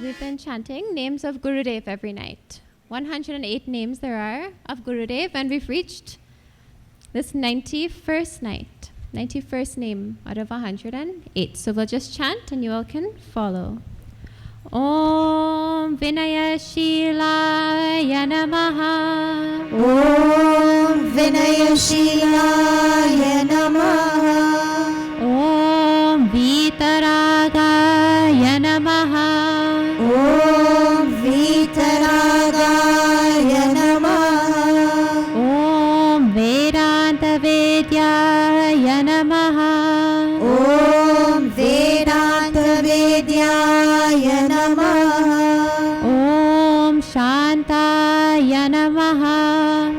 We've been chanting names of Gurudev every night. 108 names there are of Gurudev, and we've reached this 91st night, 91st name out of 108. So we'll just chant and you all can follow. Om Vinayashilaya Namaha. Om Vinayashilaya Namaha. Om Vitaragaya Namaha. Om Vitaragaya Namaha. Om Vedanta Vedyaya Namaha. Om Vedanta Vedyaya Namaha. Om Shantaya Namaha.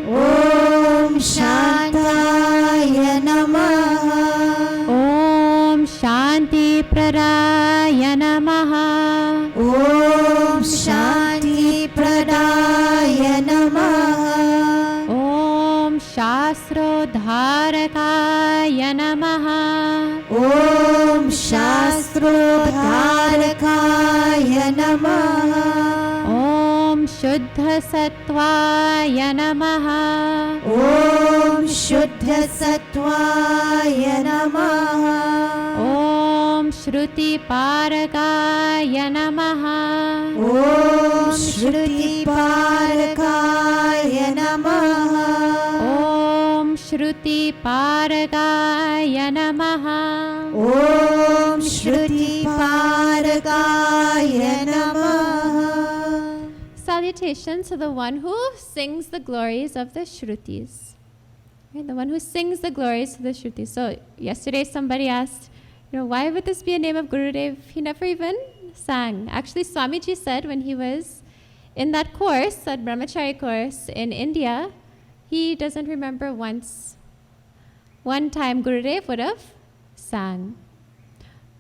Om Shantaya Namaha. Om Shanti Pradaya Namaha. Om Shanti Pradaya Namaha. Om Shastrodharakaya Namaha. Om Shastrodharakaya Namaha. Om Shuddha Sattvaya Namaha. Om Shuddha Sattvaya Namaha. Om Shruti Parakaya Namaha. Om Shruti Parakaya Namaha. Om Shruti Parakaya Namaha. Om Shruti Parakaya Namaha. Salutations to the one who sings the glories of the Shrutis. Right? The one who sings the glories of the Shrutis. So yesterday somebody asked, why would this be a name of Gurudev? He never even sang. Actually, Swamiji said when he was in that course, that Brahmachari course in India, he doesn't remember one time Gurudev would have sang.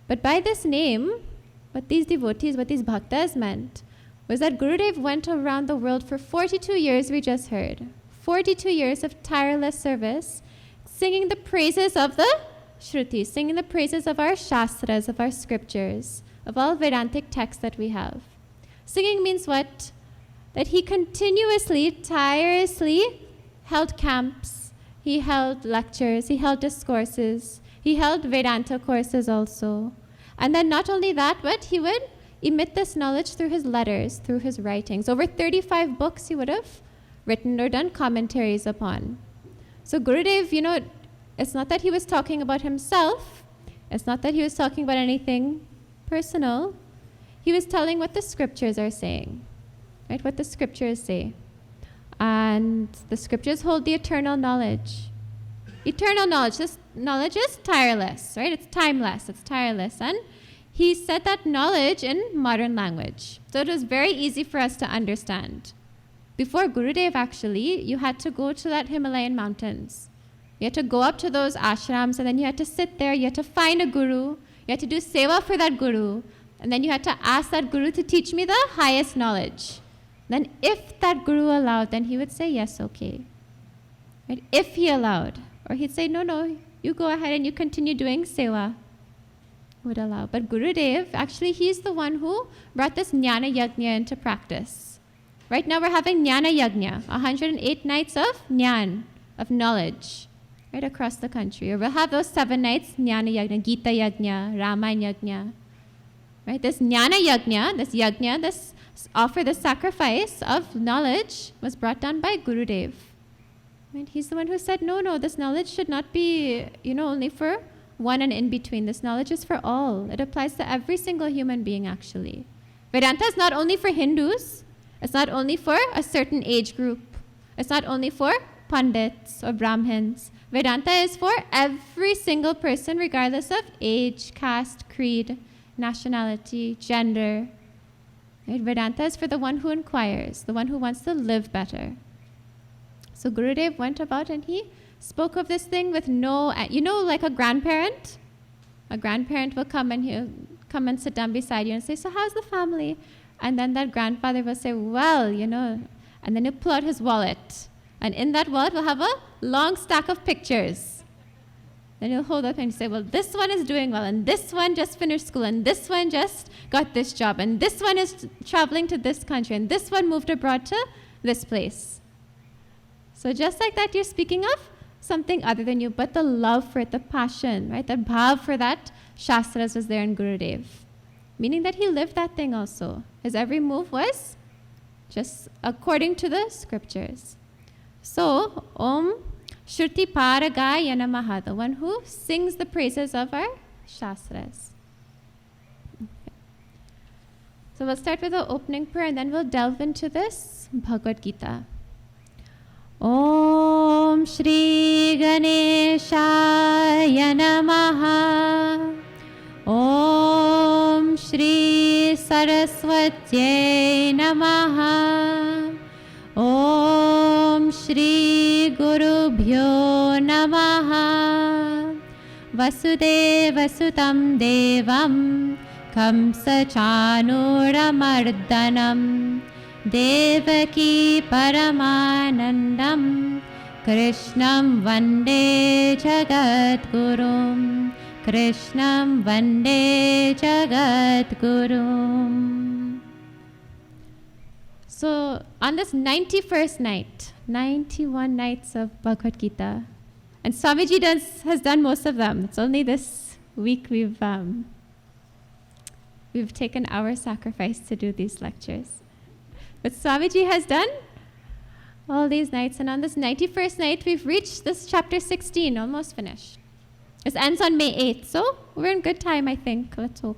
But by this name, what these devotees, what these bhaktas meant, was that Gurudev went around the world for 42 years, we just heard. 42 years of tireless service, singing the praises of the Shrutis, singing the praises of our Shastras, of our scriptures, of all Vedantic texts that we have. Singing means what? That he continuously, tirelessly held camps, he held lectures, he held discourses, he held Vedanta courses also. And then not only that, but he would emit this knowledge through his letters, through his writings. Over 35 books he would have written or done commentaries upon. So Gurudev, it's not that he was talking about himself. It's not that he was talking about anything personal. He was telling what the scriptures are saying, right? What the scriptures say. And the scriptures hold the eternal knowledge. Eternal knowledge. This knowledge is tireless, right? It's timeless. It's tireless. And he said that knowledge in modern language. So it was very easy for us to understand. Before Gurudev, actually, you had to go to that Himalayan mountains. You had to go up to those ashrams, and then you had to sit there. You had to find a guru. You had to do seva for that guru. And then you had to ask that guru to teach me the highest knowledge. Then if that guru allowed, then he would say, yes, okay. Right? If he allowed. Or he'd say, no, you go ahead and you continue doing seva. Would allow. But Gurudev, actually, he's the one who brought this Jnana Yajna into practice. Right now we're having Jnana Yajna, 108 nights of Jnana, of knowledge, right across the country. Or we'll have those 7 nights, Jnana Yajna, Gita Yajna, Ramayana Yajna. Right? This Jnana Yajna, this offer, the sacrifice of knowledge was brought down by Gurudev. Right? He's the one who said, no, this knowledge should not be, only for one and in between. This knowledge is for all. It applies to every single human being, actually. Vedanta is not only for Hindus. It's not only for a certain age group. It's not only for Pandits or Brahmins. Vedanta is for every single person, regardless of age, caste, creed, nationality, gender. Right? Vedanta is for the one who inquires, the one who wants to live better. So Gurudev went about and he spoke of this thing with like a grandparent? A grandparent will come and he'll come and sit down beside you and say, so how's the family? And then that grandfather will say, well, and then he'll pull out his wallet. And in that wallet, we'll have a long stack of pictures. Then he'll hold up and say, well, this one is doing well, and this one just finished school, and this one just got this job, and this one is traveling to this country, and this one moved abroad to this place. So just like that, you're speaking of something other than you, but the love for it, the passion, right? The bhav for that Shastras was there in Gurudev. Meaning that he lived that thing also. His every move was just according to the scriptures. So, Om Shruti Paragaya Namaha, the one who sings the praises of our Shastras. Okay. So we'll start with the opening prayer and then we'll delve into this Bhagavad Gita. Om Shri Ganeshaya Namaha. Om Shri Saraswatye Namaha. Om Shri Gurubhyo Namaha. Vasudevasutam Devam Kamsa Chanuramardanam Devaki Paramanandam Krishnam Vande Jagadgurum Krishnam Vande Jagadgurum. So on this 91st night, 91 nights of Bhagavad Gita, and Swamiji has done most of them. It's only this week we've taken our sacrifice to do these lectures. But Swamiji has done all these nights, and on this 91st night, we've reached this chapter 16, almost finished. This ends on May 8th, so we're in good time, I think. Let's hope.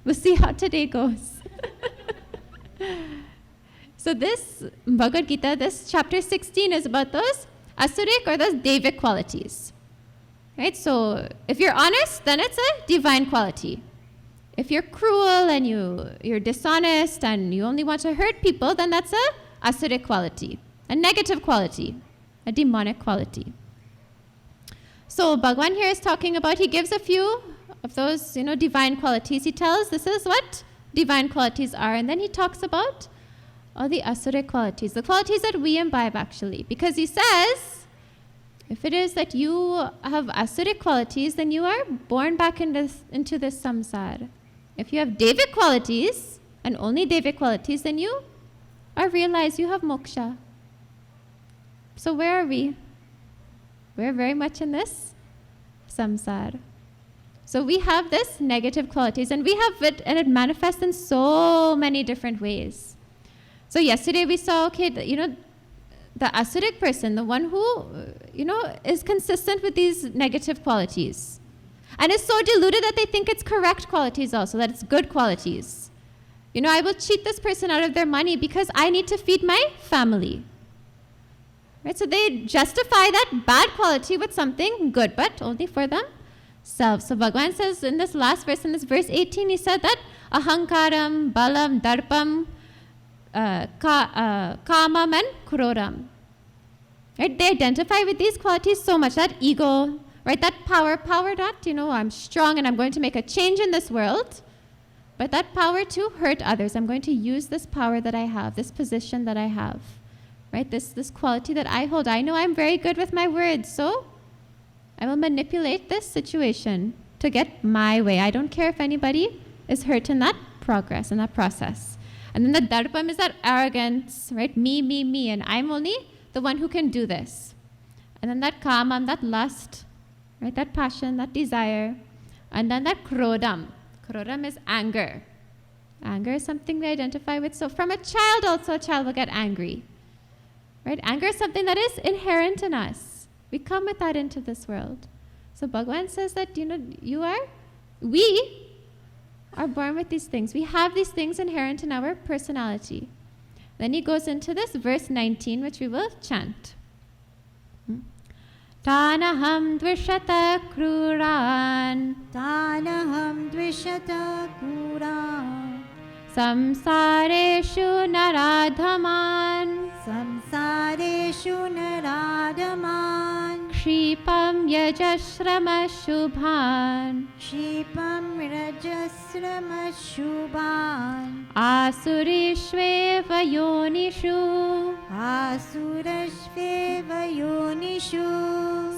We'll see how today goes. So this Bhagavad Gita, this chapter 16 is about those asuric or those devic qualities. Right? So if you're honest, then it's a divine quality. If you're cruel and you're dishonest and you only want to hurt people, then that's a asuric quality, a negative quality, a demonic quality. So Bhagwan here is talking about, he gives a few of those, divine qualities. He tells this is what divine qualities are, and then he talks about all the asuric qualities, the qualities that we imbibe actually, because he says, if it is that you have asuric qualities, then you are born back into this samsara. If you have devic qualities, and only devic qualities, then you realize you have moksha. So where are we? We're very much in this samsara. So we have this negative qualities, and we have it, and it manifests in so many different ways. So yesterday we saw, the asuric person, the one who, is consistent with these negative qualities. And is so deluded that they think it's correct qualities also, that it's good qualities. I will cheat this person out of their money because I need to feed my family. Right? So they justify that bad quality with something good, but only for themselves. So Bhagavan says in this last verse, in this verse 18, he said that ahankaram, balam, darpam, kamam and krodham. Right? They identify with these qualities so much, that ego, right? That power that, I'm strong and I'm going to make a change in this world, but that power to hurt others. I'm going to use this power that I have, this position that I have, right? This quality that I hold. I know I'm very good with my words, so I will manipulate this situation to get my way. I don't care if anybody is hurt in that progress, in that process. And then the darpam is that arrogance, right? Me, and I'm only the one who can do this. And then that kamam, that lust, right? That passion, that desire. And then that krodham. Krodham is anger. Anger is something we identify with. So from a child also, a child will get angry. Right? Anger is something that is inherent in us. We come with that into this world. So Bhagavan says that, we are born with these things. We have these things inherent in our personality. Then he goes into this verse 19, which we will chant. Tanaham dvishata kruran. Tanaham dvishata kruran. Samsareshu naradhaman. Samsareshu naradaman. Kshipam Yajashrama Shubhan Shipam Rajasrama Shubhan Asurishveva Yonishu. Asurashveva Yonishu.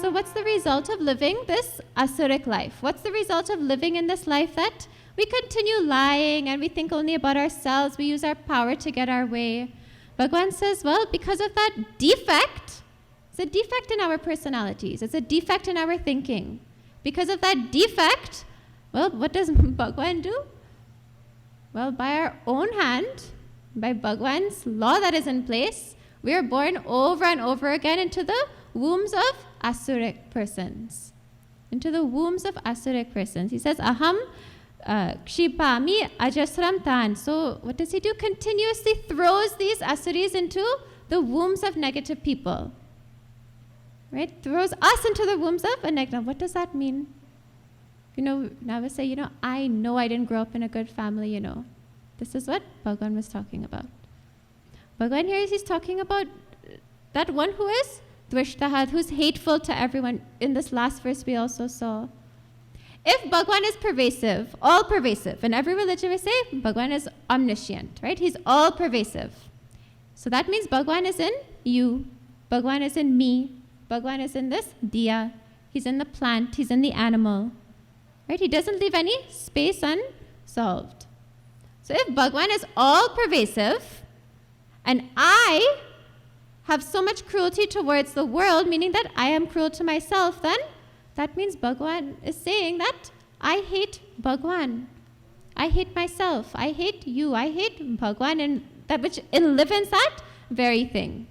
So what's the result of living this asuric life? What's the result of living in this life that we continue lying and we think only about ourselves, we use our power to get our way? Bhagavan says, well, because of that defect, it's a defect in our personalities, it's a defect in our thinking. Because of that defect, well, what does Bhagavan do? Well, by our own hand, by Bhagavan's law that is in place, we are born over and over again into the wombs of asuric persons. Into the wombs of asuric persons. He says, Aham Kshipami Ajasram Tan. So what does he do? Continuously throws these asuris into the wombs of negative people. Right? Throws us into the wombs of a negative. What does that mean? Now we say, I know I didn't grow up in a good family, This is what Bhagavan was talking about. Bhagavan here he's talking about that one who is Dvishtahat, who's hateful to everyone. In this last verse we also saw. If Bhagavan is pervasive, all pervasive, in every religion we say Bhagavan is omniscient, right? He's all pervasive. So that means Bhagavan is in you, Bhagavan is in me, Bhagavan is in this diya, he's in the plant, he's in the animal, right? He doesn't leave any space unsolved. So if Bhagavan is all pervasive, and I have so much cruelty towards the world, meaning that I am cruel to myself, then that means Bhagavan is saying that I hate Bhagavan. I hate myself. I hate you. I hate Bhagavan and that which enlivens that very thing.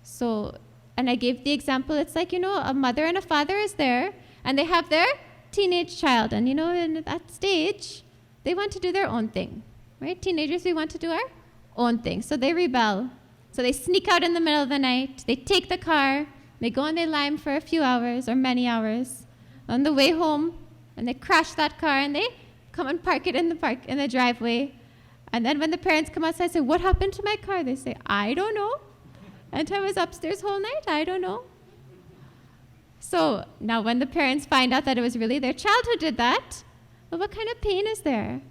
So, and I gave the example, it's like, a mother and a father is there and they have their teenage child. And, in that stage, they want to do their own thing, right? Teenagers, we want to do our own thing. So they rebel. So they sneak out in the middle of the night. They take the car. They go and they lime for a few hours or many hours. On the way home, and they crash that car and they come and park it in the driveway. And then when the parents come outside, say, "What happened to my car?" They say, "I don't know. And I was upstairs whole night. I don't know." So now when the parents find out that it was really their child who did that, well, what kind of pain is there?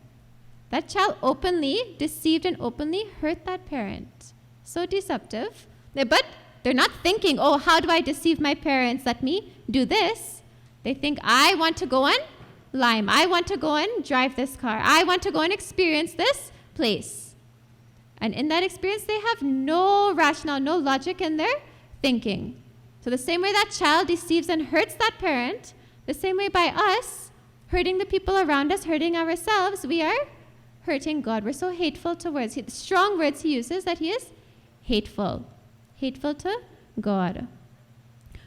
That child openly deceived and openly hurt that parent. So deceptive. But they're not thinking, oh, how do I deceive my parents? Let me do this. They think, I want to go and lime. I want to go and drive this car. I want to go and experience this place. And in that experience, they have no rationale, no logic in their thinking. So the same way that child deceives and hurts that parent, the same way by us, hurting the people around us, hurting ourselves, we are hurting God. We're so hateful towards Him. The strong words He uses that He is hateful. Hateful to God.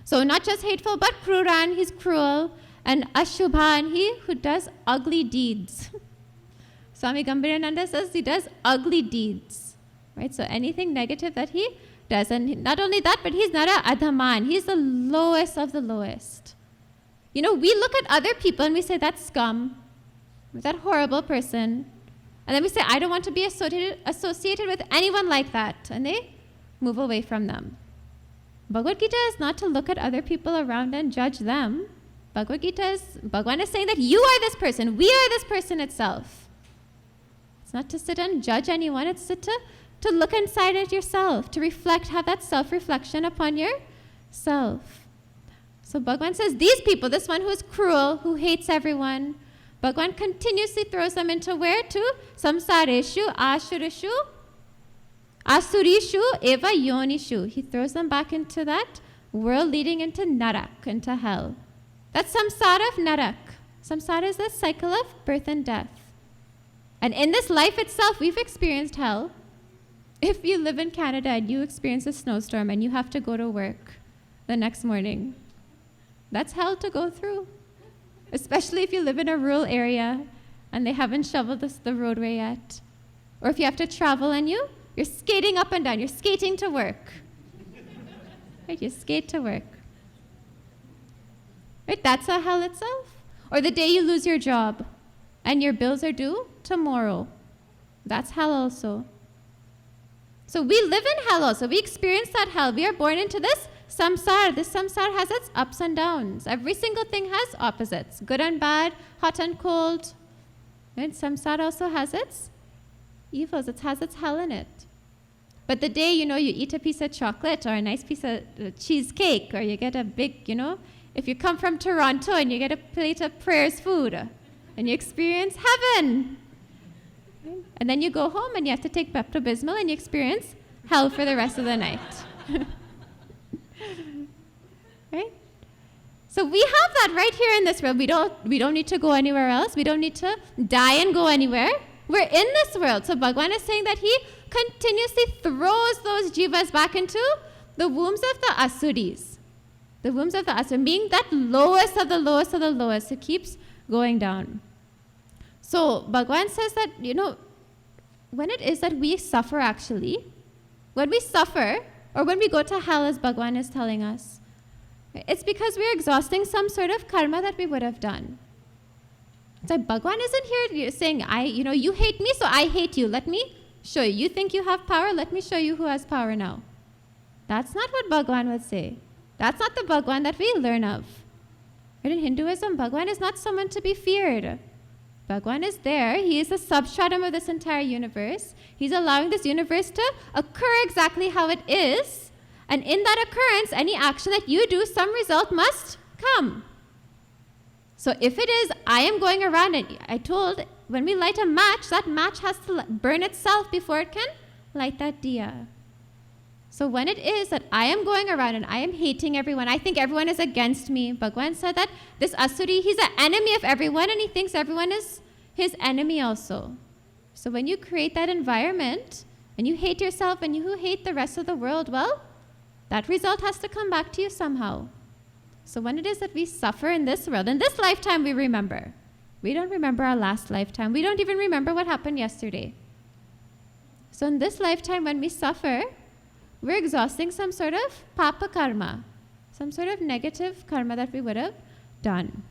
So not just hateful, but Kruran, he's cruel. And Ashubhan, he who does ugly deeds. Swami Gambhirananda says he does ugly deeds. Right? So anything negative that he does. And not only that, but he's not a adhaman. He's the lowest of the lowest. We look at other people and we say, that's scum. That horrible person. And then we say, I don't want to be associated with anyone like that. And they move away from them. Bhagavad Gita is not to look at other people around and judge them. Bhagavan is saying that you are this person. We are this person itself. It's not to sit and judge anyone. It's to look inside at yourself, to reflect, have that self-reflection upon yourself. So Bhagavan says, these people, this one who is cruel, who hates everyone, Bhagavan continuously throws them into where? To samsareshu, ashurishu, asurishu, eva yonishu. He throws them back into that world leading into narak, into hell. That's samsara of narak. Samsara is the cycle of birth and death. And in this life itself, we've experienced hell. If you live in Canada and you experience a snowstorm and you have to go to work the next morning, that's hell to go through. Especially if you live in a rural area and they haven't shoveled the roadway yet. Or if you have to travel and you're skating up and down, you're skating to work. Right, you skate to work. Right, that's a hell itself. Or the day you lose your job and your bills are due tomorrow. That's hell also. So we live in hell also. We experience that hell. We are born into this samsara. This samsara has its ups and downs. Every single thing has opposites, good and bad, hot and cold. Right? Samsara also has its evils. It has its hell in it. But the day, you eat a piece of chocolate or a nice piece of cheesecake, or you get a big, if you come from Toronto and you get a plate of prayers food, and you experience heaven. And then you go home and you have to take Pepto-Bismol and you experience hell for the rest of the night. Right? So we have that right here in this world. We don't need to go anywhere else. We don't need to die and go anywhere. We're in this world. So Bhagwan is saying that he continuously throws those jivas back into the wombs of the asuris. The wombs of the asura, being that lowest of the lowest of the lowest. It keeps going down. So Bhagwan says that, when it is that we suffer actually, when we suffer, or when we go to hell, as Bhagwan is telling us, it's because we're exhausting some sort of karma that we would have done. So Bhagwan isn't here saying, you hate me, so I hate you. Let me show you. You think you have power? Let me show you who has power now. That's not what Bhagwan would say. That's not the Bhagwan that we learn of. But in Hinduism, Bhagwan is not someone to be feared. Bhagwan is there. He is the substratum of this entire universe. He's allowing this universe to occur exactly how it is. And in that occurrence, any action that you do, some result must come. So if it is, I am going around, and I told, when we light a match, that match has to burn itself before it can light that diya. So when it is that I am going around and I am hating everyone, I think everyone is against me. Bhagwan said that this asuri, he's an enemy of everyone, and he thinks everyone is his enemy also. So when you create that environment and you hate yourself and you hate the rest of the world, well, that result has to come back to you somehow. So when it is that we suffer in this world, in this lifetime we remember. We don't remember our last lifetime. We don't even remember what happened yesterday. So in this lifetime when we suffer, we're exhausting some sort of papa karma, some sort of negative karma that we would have done.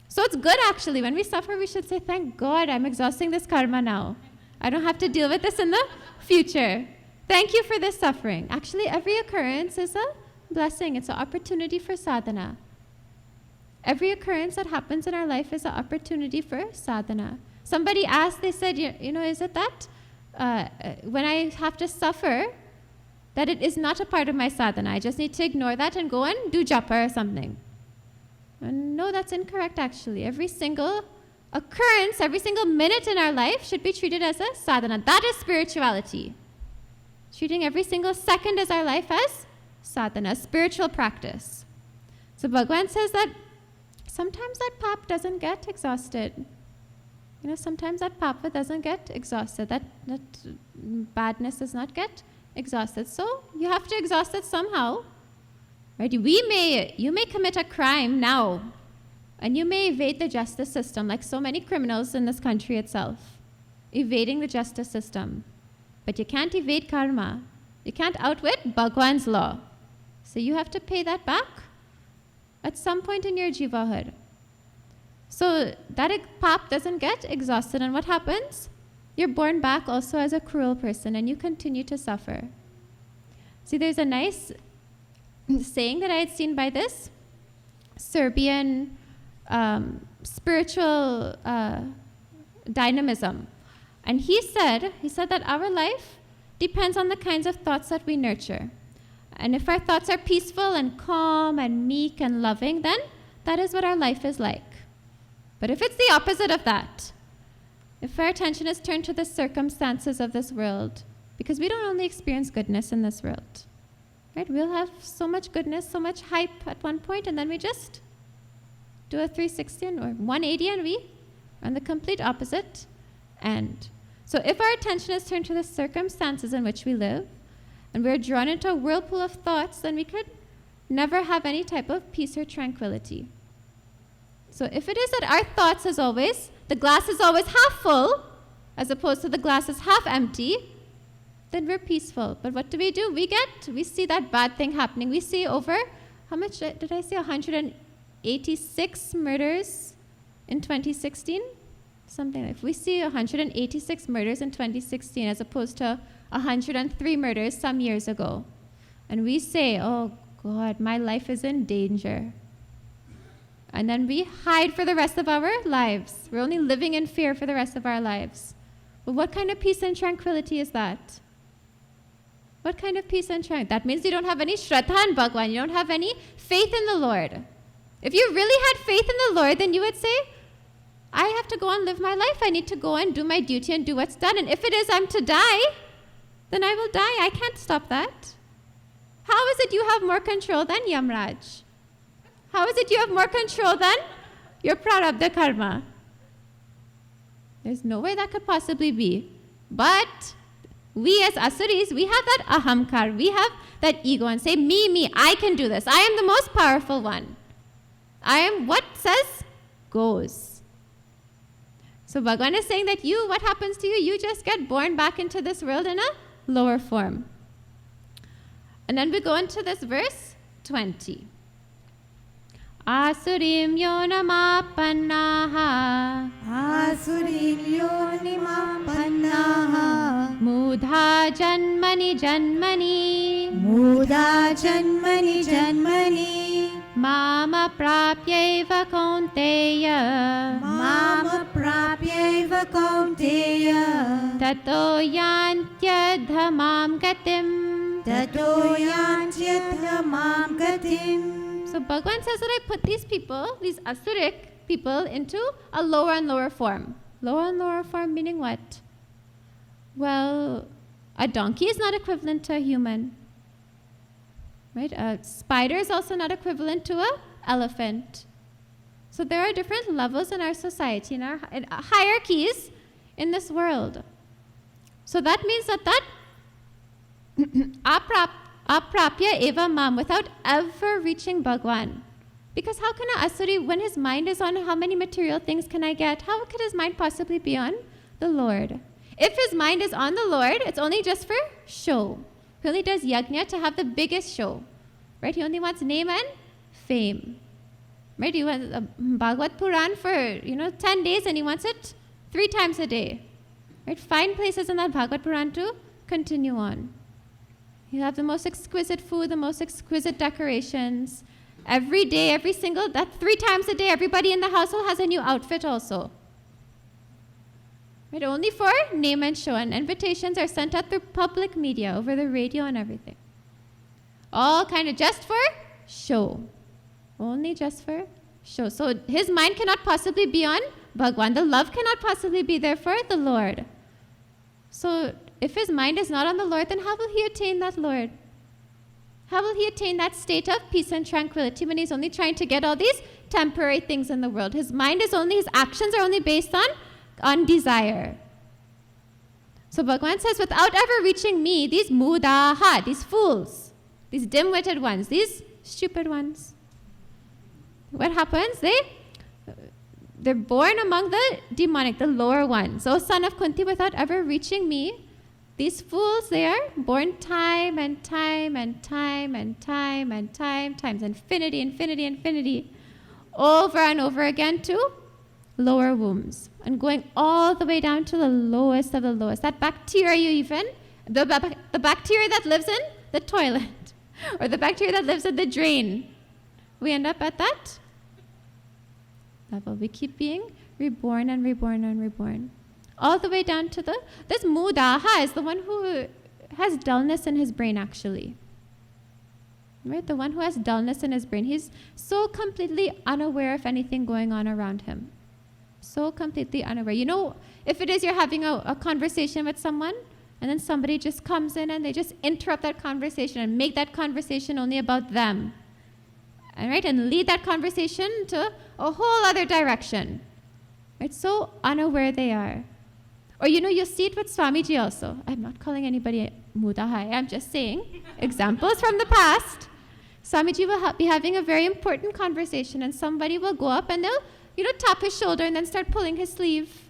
So it's good actually. When we suffer, we should say, thank God I'm exhausting this karma now. I don't have to deal with this in the future. Thank you for this suffering. Actually, every occurrence is a blessing. It's an opportunity for sadhana. Every occurrence that happens in our life is an opportunity for sadhana. Somebody asked, they said, is it that when I have to suffer, that it is not a part of my sadhana? I just need to ignore that and go and do japa or something. And no, that's incorrect actually. Every single occurrence, every single minute in our life should be treated as a sadhana. That is spirituality. Treating every single second as our life as sadhana, spiritual practice. So Bhagwan says that sometimes that pap doesn't get exhausted. Sometimes that papa doesn't get exhausted. That badness does not get exhausted. So you have to exhaust it somehow. Right? You may commit a crime now, and you may evade the justice system, like so many criminals in this country itself, evading the justice system. But you can't evade karma. You can't outwit Bhagwan's law. So you have to pay that back at some point in your jivahood. So that pap doesn't get exhausted, and what happens? You're born back also as a cruel person, and you continue to suffer. See, there's a nice saying that I had seen by this Serbian spiritual dynamism. And he said that our life depends on the kinds of thoughts that we nurture. And if our thoughts are peaceful and calm and meek and loving, then that is what our life is like. But if it's the opposite of that, if our attention is turned to the circumstances of this world, because we don't only experience goodness in this world, right? We'll have so much goodness, so much hype at one point, and then we just do a 360 or 180 and we are on the complete opposite end. So if our attention is turned to the circumstances in which we live, and we're drawn into a whirlpool of thoughts, then we could never have any type of peace or tranquility. So if it is that our thoughts, as always, the glass is always half full, as opposed to the glass is half empty, then we're peaceful. But what do? We see that bad thing happening. We see over, how much did I say, 186 murders in 2016? Something like, we see 186 murders in 2016 as opposed to 103 murders some years ago. And we say, oh God, my life is in danger. And then we hide for the rest of our lives. We're only living in fear for the rest of our lives. But what kind of peace and tranquility is that? What kind of peace and tranquility? That means you don't have any Shraddha in Bhagwan. You don't have any faith in the Lord. If you really had faith in the Lord, then you would say, I have to go and live my life. I need to go and do my duty and do what's done. And if it is I'm to die, then I will die. I can't stop that. How is it you have more control than Yamraj? How is it you have more control than your prarabdha karma? There's no way that could possibly be. But we as Asuris, we have that ahamkar. We have that ego and say, me, I can do this. I am the most powerful one. I am what says goes. So Bhagavan is saying that what happens to you? You just get born back into this world in a lower form. And then we go into this verse 20. Asurim yonamapannaha Asurim yonimapannaha Mudha janmani janmani Mama prapyaiva kaunteya Tato yantyadhamam gatim. So Bhagavan says that I put these people, these asuric people, into a lower and lower form. Lower and lower form meaning what? Well, a donkey is not equivalent to a human. Right? A spider is also not equivalent to an elephant. So there are different levels in our society, in our hierarchies in this world. So that means that aprapya eva mam, without ever reaching Bhagwan. Because how can an asuri, when his mind is on how many material things can I get, how could his mind possibly be on the Lord? If his mind is on the Lord, it's only just for show. He only does yajna to have the biggest show. Right? He only wants name and fame. Right? He wants a Bhagavad Puran for 10 days and he wants it 3 times a day. Right? Find places in that Bhagavad Puran to continue on. You have the most exquisite food, the most exquisite decorations. Every day, that 3 times a day, everybody in the household has a new outfit also. Right? Only for name and show. And invitations are sent out through public media, over the radio and everything. All kind of just for show. Only just for show. So his mind cannot possibly be on Bhagwan. The love cannot possibly be there for the Lord. So if his mind is not on the Lord, then how will he attain that Lord? How will he attain that state of peace and tranquility when he's only trying to get all these temporary things in the world? His actions are only based on desire. So Bhagavan says, without ever reaching me, these mudaha, these fools, these dim-witted ones, these stupid ones, what happens? They're born among the demonic, the lower ones. O son of Kunti, without ever reaching me, these fools, they are born time and time and time and time and times infinity, over and over again to lower wombs, and going all the way down to the lowest of the lowest. That bacteria the bacteria that lives in the toilet, or the bacteria that lives in the drain, we end up at that level. We keep being reborn and reborn and reborn. All the way down to this mudaha is the one who has dullness in his brain actually. Right? The one who has dullness in his brain. He's so completely unaware of anything going on around him. So completely unaware. If it is you're having a conversation with someone, and then somebody just comes in and they just interrupt that conversation and make that conversation only about them. All right? And lead that conversation to a whole other direction. Right? So unaware they are. Or you see it with Swamiji also. I'm not calling anybody mudahai. I'm just saying examples from the past. Swamiji will be having a very important conversation and somebody will go up and they'll tap his shoulder and then start pulling his sleeve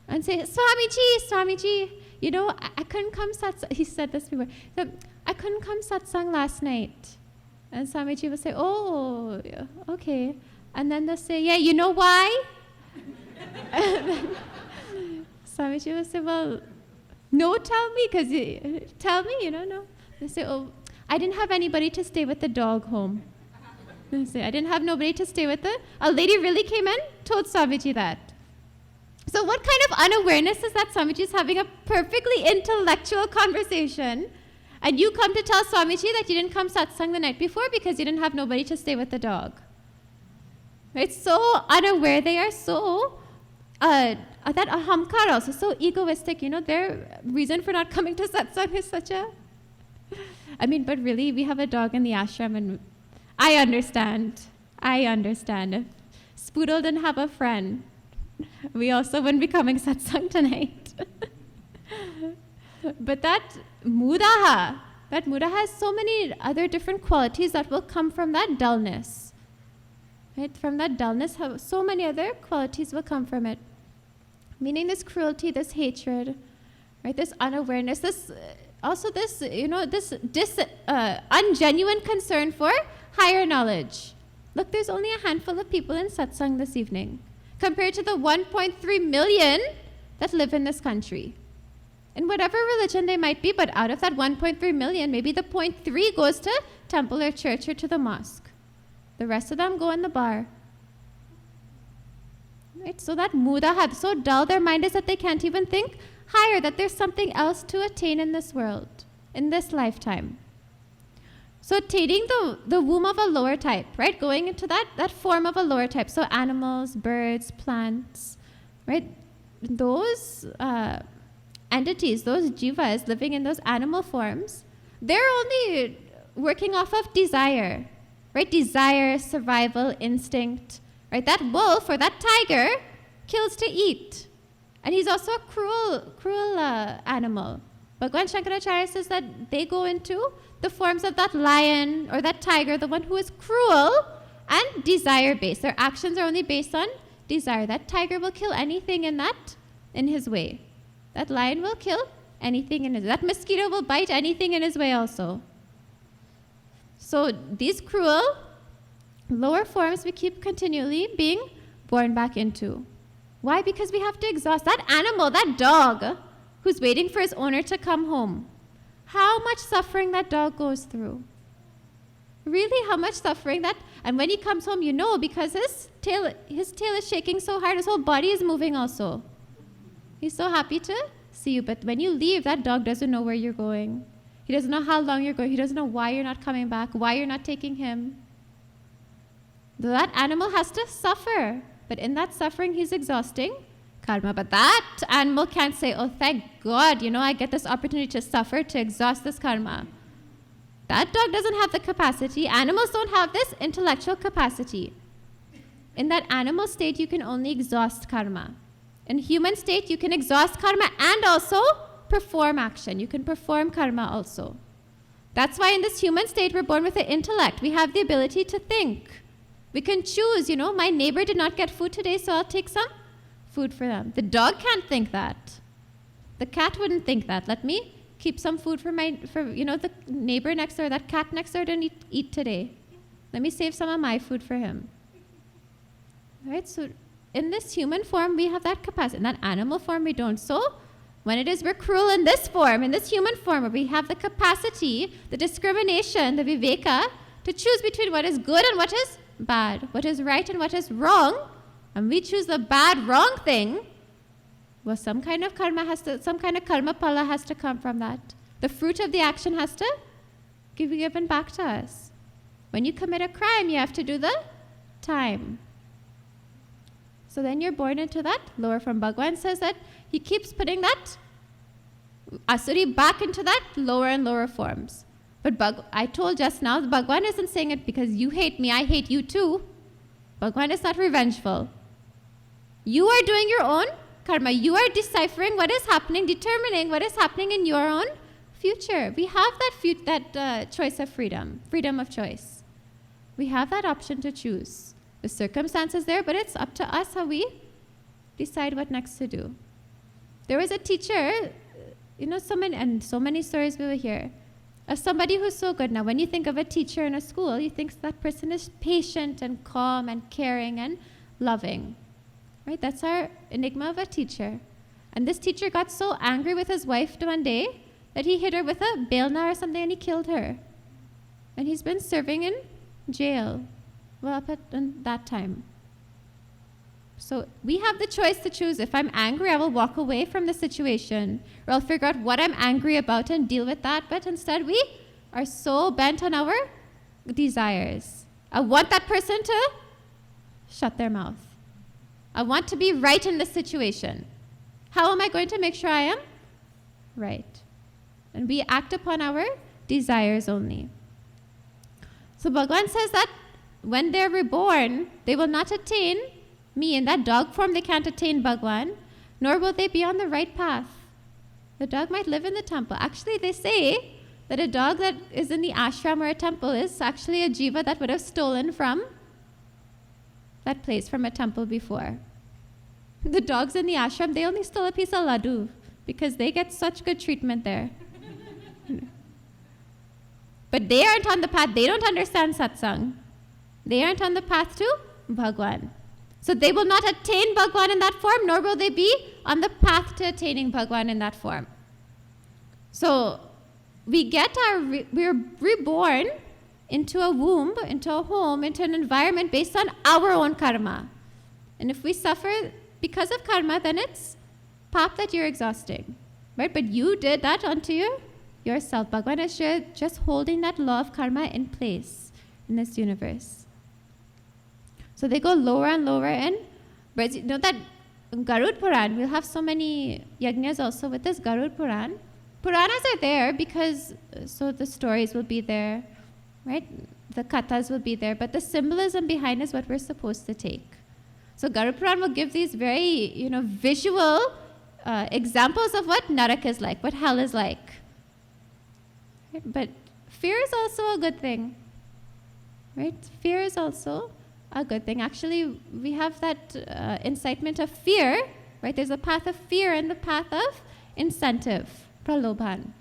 and say, Swamiji, I couldn't come satsang. He said this before. I couldn't come satsang last night. And Swamiji will say, oh, okay. And then they'll say, yeah, you know why? Swamiji will say, well, no, tell me, no. They say, oh, I didn't have anybody to stay with the dog home. I didn't have nobody to stay with it. A lady really came in, told Swamiji that. So what kind of unawareness is that Swamiji is having a perfectly intellectual conversation, and you come to tell Swamiji that you didn't come satsang the night before because you didn't have nobody to stay with the dog. Right? So unaware, they are so, that ahamkar also, so egoistic, their reason for not coming to satsang is such a, but really, we have a dog in the ashram, and I understand. If Spoodle didn't have a friend, we also wouldn't be coming satsang tonight. But that mudaha has so many other different qualities that will come from that dullness. Right? From that dullness, so many other qualities will come from it. Meaning this cruelty, this hatred, right? This unawareness, this ungenuine concern for higher knowledge. Look, there's only a handful of people in satsang this evening compared to the 1.3 million that live in this country. In whatever religion they might be, but out of that 1.3 million, maybe the 0.3 goes to temple or church or to the mosque. The rest of them go in the bar. Right? So that muda, so dull their mind is that they can't even think higher, that there's something else to attain in this world, in this lifetime. So attaining the womb of a lower type, right? Going into that form of a lower type. So animals, birds, plants, right? Those entities, those jivas living in those animal forms, they're only working off of desire, right? Desire, survival, instinct, right? That wolf or that tiger kills to eat. And he's also a cruel animal. Bhagwan Shankaracharya says that they go into the forms of that lion or that tiger, the one who is cruel and desire-based. Their actions are only based on desire. That tiger will kill anything in his way. That lion will kill anything in his way. That mosquito will bite anything in his way also. So these cruel lower forms we keep continually being born back into. Why? Because we have to exhaust that animal, that dog, who's waiting for his owner to come home. How much suffering that dog goes through. Really, how much suffering that, and when he comes home, because his tail is shaking so hard, his whole body is moving also. He's so happy to see you, but when you leave, that dog doesn't know where you're going. He doesn't know how long you're going. He doesn't know why you're not coming back, why you're not taking him. That animal has to suffer, but in that suffering, he's exhausting karma. But that animal can't say, oh, thank God, I get this opportunity to suffer, to exhaust this karma. That dog doesn't have the capacity. Animals don't have this intellectual capacity. In that animal state, you can only exhaust karma. In human state, you can exhaust karma and also perform action. You can perform karma also. That's why in this human state, we're born with an intellect. We have the ability to think. We can choose, my neighbor did not get food today, so I'll take some food for them. The dog can't think that. The cat wouldn't think that. Let me keep some food for the neighbor next door. That cat next door didn't eat today. Let me save some of my food for him. Right? So in this human form, we have that capacity. In that animal form, we don't. So when it is we're cruel in this form, in this human form, where we have the capacity, the discrimination, the viveka, to choose between what is good and what is bad, what is right and what is wrong, and we choose the bad, wrong thing, well, some kind of karma pala has to come from that. The fruit of the action has to be given back to us. When you commit a crime, you have to do the time. So then you're born into that lower form. Bhagwan says that he keeps putting that asuri back into that lower and lower forms. But I told just now, Bhagwan isn't saying it because you hate me, I hate you too. Bhagwan is not revengeful. You are doing your own karma. You are deciphering what is happening, determining what is happening in your own future. We have that choice of freedom of choice. We have that option to choose. The circumstances there, but it's up to us how we decide what next to do. There was a teacher, so many stories we will hear. As somebody who's so good. Now, when you think of a teacher in a school, you think that person is patient and calm and caring and loving. Right? That's our enigma of a teacher. And this teacher got so angry with his wife one day that he hit her with a belna or something and he killed her. And he's been serving in jail, well, up at that time. So we have the choice to choose. If I'm angry, I will walk away from the situation, or I'll figure out what I'm angry about and deal with that. But instead, we are so bent on our desires. I want that person to shut their mouth. I want to be right in this situation. How am I going to make sure I am right? And we act upon our desires only. So Bhagavan says that when they're reborn, they will not attain me. In that dog form, they can't attain Bhagavan, nor will they be on the right path. The dog might live in the temple. Actually, they say that a dog that is in the ashram or a temple is actually a jiva that would have stolen from that place, from a temple before. The dogs in the ashram, they only stole a piece of laddu because they get such good treatment there. But they aren't on the path. They don't understand satsang. They aren't on the path to Bhagwan. So they will not attain Bhagwan in that form, nor will they be on the path to attaining Bhagwan in that form. So we're reborn into a womb, into a home, into an environment based on our own karma. And if we suffer because of karma, then it's pap that you're exhausting, right? But you did that unto yourself. Bhagwan is just holding that law of karma in place in this universe. So they go lower and lower in. But you know that Garud Puran, we'll have so many yajnas also with this Garud Puran. Puranas are there because, so the stories will be there, right? The kathas will be there, but the symbolism behind is what we're supposed to take. So Garud Puran will give these very, visual examples of what Narak is like, what hell is like. Right? But fear is also a good thing, right? Fear is also a good thing. Actually, we have that incitement of fear, right? There's a path of fear and the path of incentive, pralobhan.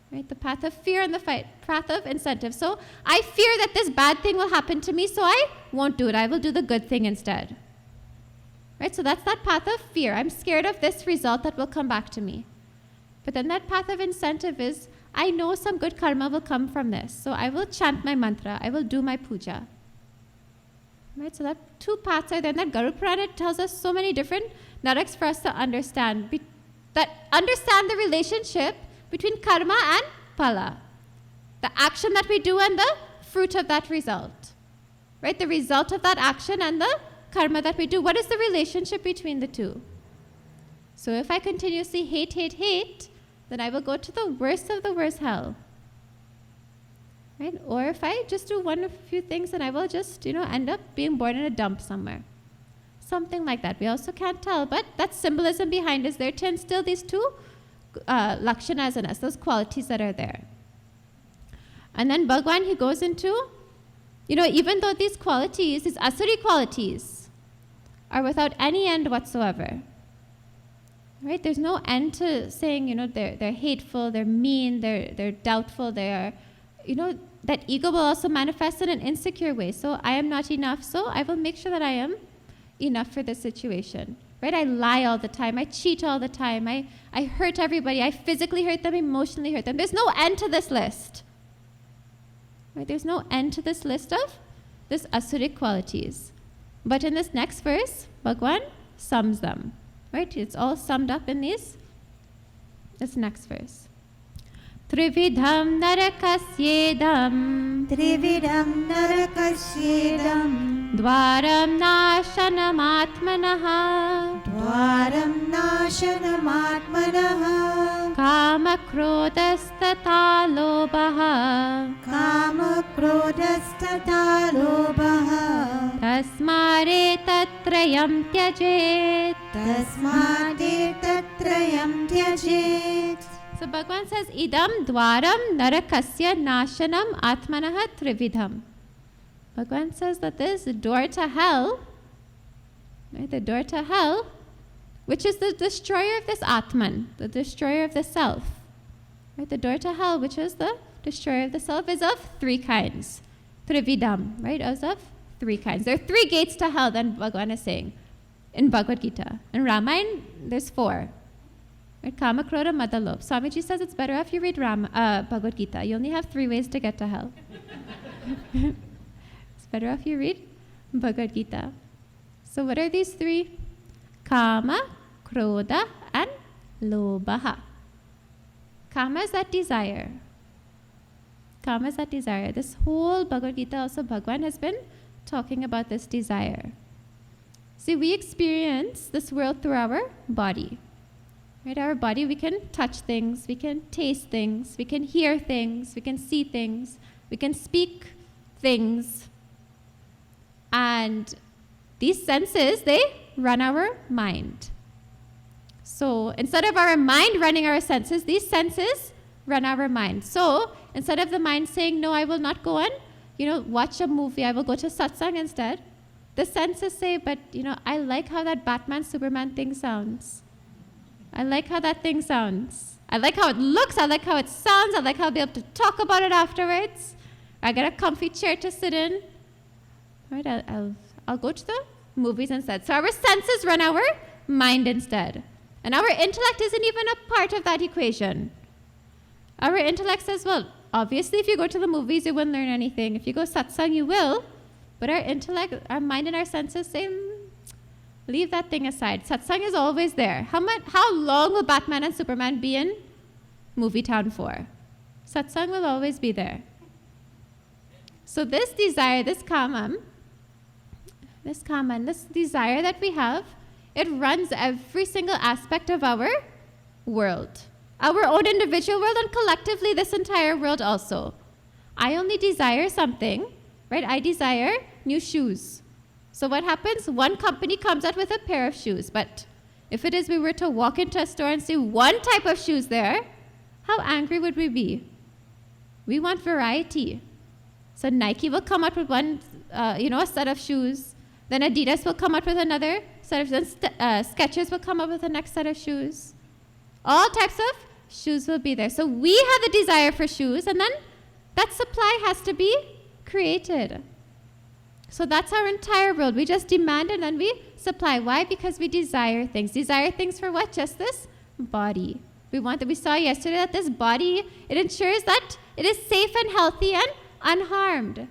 Right? The path of fear and the path of incentive. So I fear that this bad thing will happen to me, so I won't do it. I will do the good thing instead. Right? So that's that path of fear. I'm scared of this result that will come back to me. But then that path of incentive is, I know some good karma will come from this, so I will chant my mantra. I will do my puja. Right? So that two paths are there. And that Garud Purana tells us so many different naraks for us to understand. That understand the relationship between karma and phala. The action that we do and the fruit of that result. Right? The result of that action and the karma that we do. What is the relationship between the two? So if I continuously hate, then I will go to the worst of the worst hell. Right? Or if I just do one of a few things, then I will just, end up being born in a dump somewhere. Something like that. We also can't tell, but that symbolism behind is there to instill these two lakshanas in us, those qualities that are there. And then Bhagwan, he goes into, even though these qualities, these asuri qualities, are without any end whatsoever. Right? There's no end to saying, they're hateful, they're mean, they're doubtful, they are, that ego will also manifest in an insecure way. So I am not enough, so I will make sure that I am enough for this situation. Right? I lie all the time, I cheat all the time, I hurt everybody, I physically hurt them, emotionally hurt them. There's no end to this list. Right? There's no end to this list of this asuric qualities. But in this next verse, Bhagwan sums them. Right? It's all summed up in this next verse. Trividham narakasyedam dvaram nashanamaatmanaha kama krodastata lobaha tasmare tatrayam tyajet. So Bhagwan says, idam dwaram narakasya nashanam atmanaha trividham. Bhagwan says that this door to hell, right, the door to hell, which is the destroyer of this atman, the destroyer of the self. Right, the door to hell, which is the destroyer of the self, is of three kinds. Trividham, right, is of three kinds. There are three gates to hell, then Bhagwan is saying in Bhagavad Gita. In Ramayana, there's four. Right? Kama, Krodha, Mada, Lobh. Swamiji says it's better if you read Bhagavad Gita. You only have 3 ways to get to hell. It's better if you read Bhagavad Gita. So what are these 3? Kama, Krodha, and Lobha. Kama is that desire. Kama is that desire. This whole Bhagavad Gita also Bhagwan has been talking about this desire. See, we experience this world through our body. Right? Our body, we can touch things, we can taste things, we can hear things, we can see things, we can speak things. And these senses, they run our mind. So instead of our mind running our senses, these senses run our mind. So instead of the mind saying, no, I will not go and, watch a movie, I will go to satsang instead, the senses say, but, I like how that Batman Superman thing sounds. I like how that thing sounds. I like how it looks. I like how it sounds. I like how I'll be able to talk about it afterwards. I get a comfy chair to sit in. Right? I'll go to the movies instead. So our senses run our mind instead. And our intellect isn't even a part of that equation. Our intellect says, well, obviously if you go to the movies, you won't learn anything. If you go satsang, you will. But our intellect, our mind and our senses say, leave that thing aside. Satsang is always there. How long will Batman and Superman be in Movie Town for? Satsang will always be there. So this desire, this kama, and this desire that we have, it runs every single aspect of our world. Our own individual world and collectively this entire world also. I only desire something, right? I desire new shoes. So what happens? One company comes out with a pair of shoes, but if it is we were to walk into a store and see one type of shoes there, how angry would we be? We want variety. So Nike will come out with one, a set of shoes. Then Adidas will come out with another set of shoes. Skechers will come up with the next set of shoes. All types of shoes will be there. So we have the desire for shoes, and then that supply has to be created. So that's our entire world. We just demand and then we supply. Why? Because we desire things. Desire things for what? Just this body. We saw yesterday that this body, it ensures that it is safe and healthy and unharmed.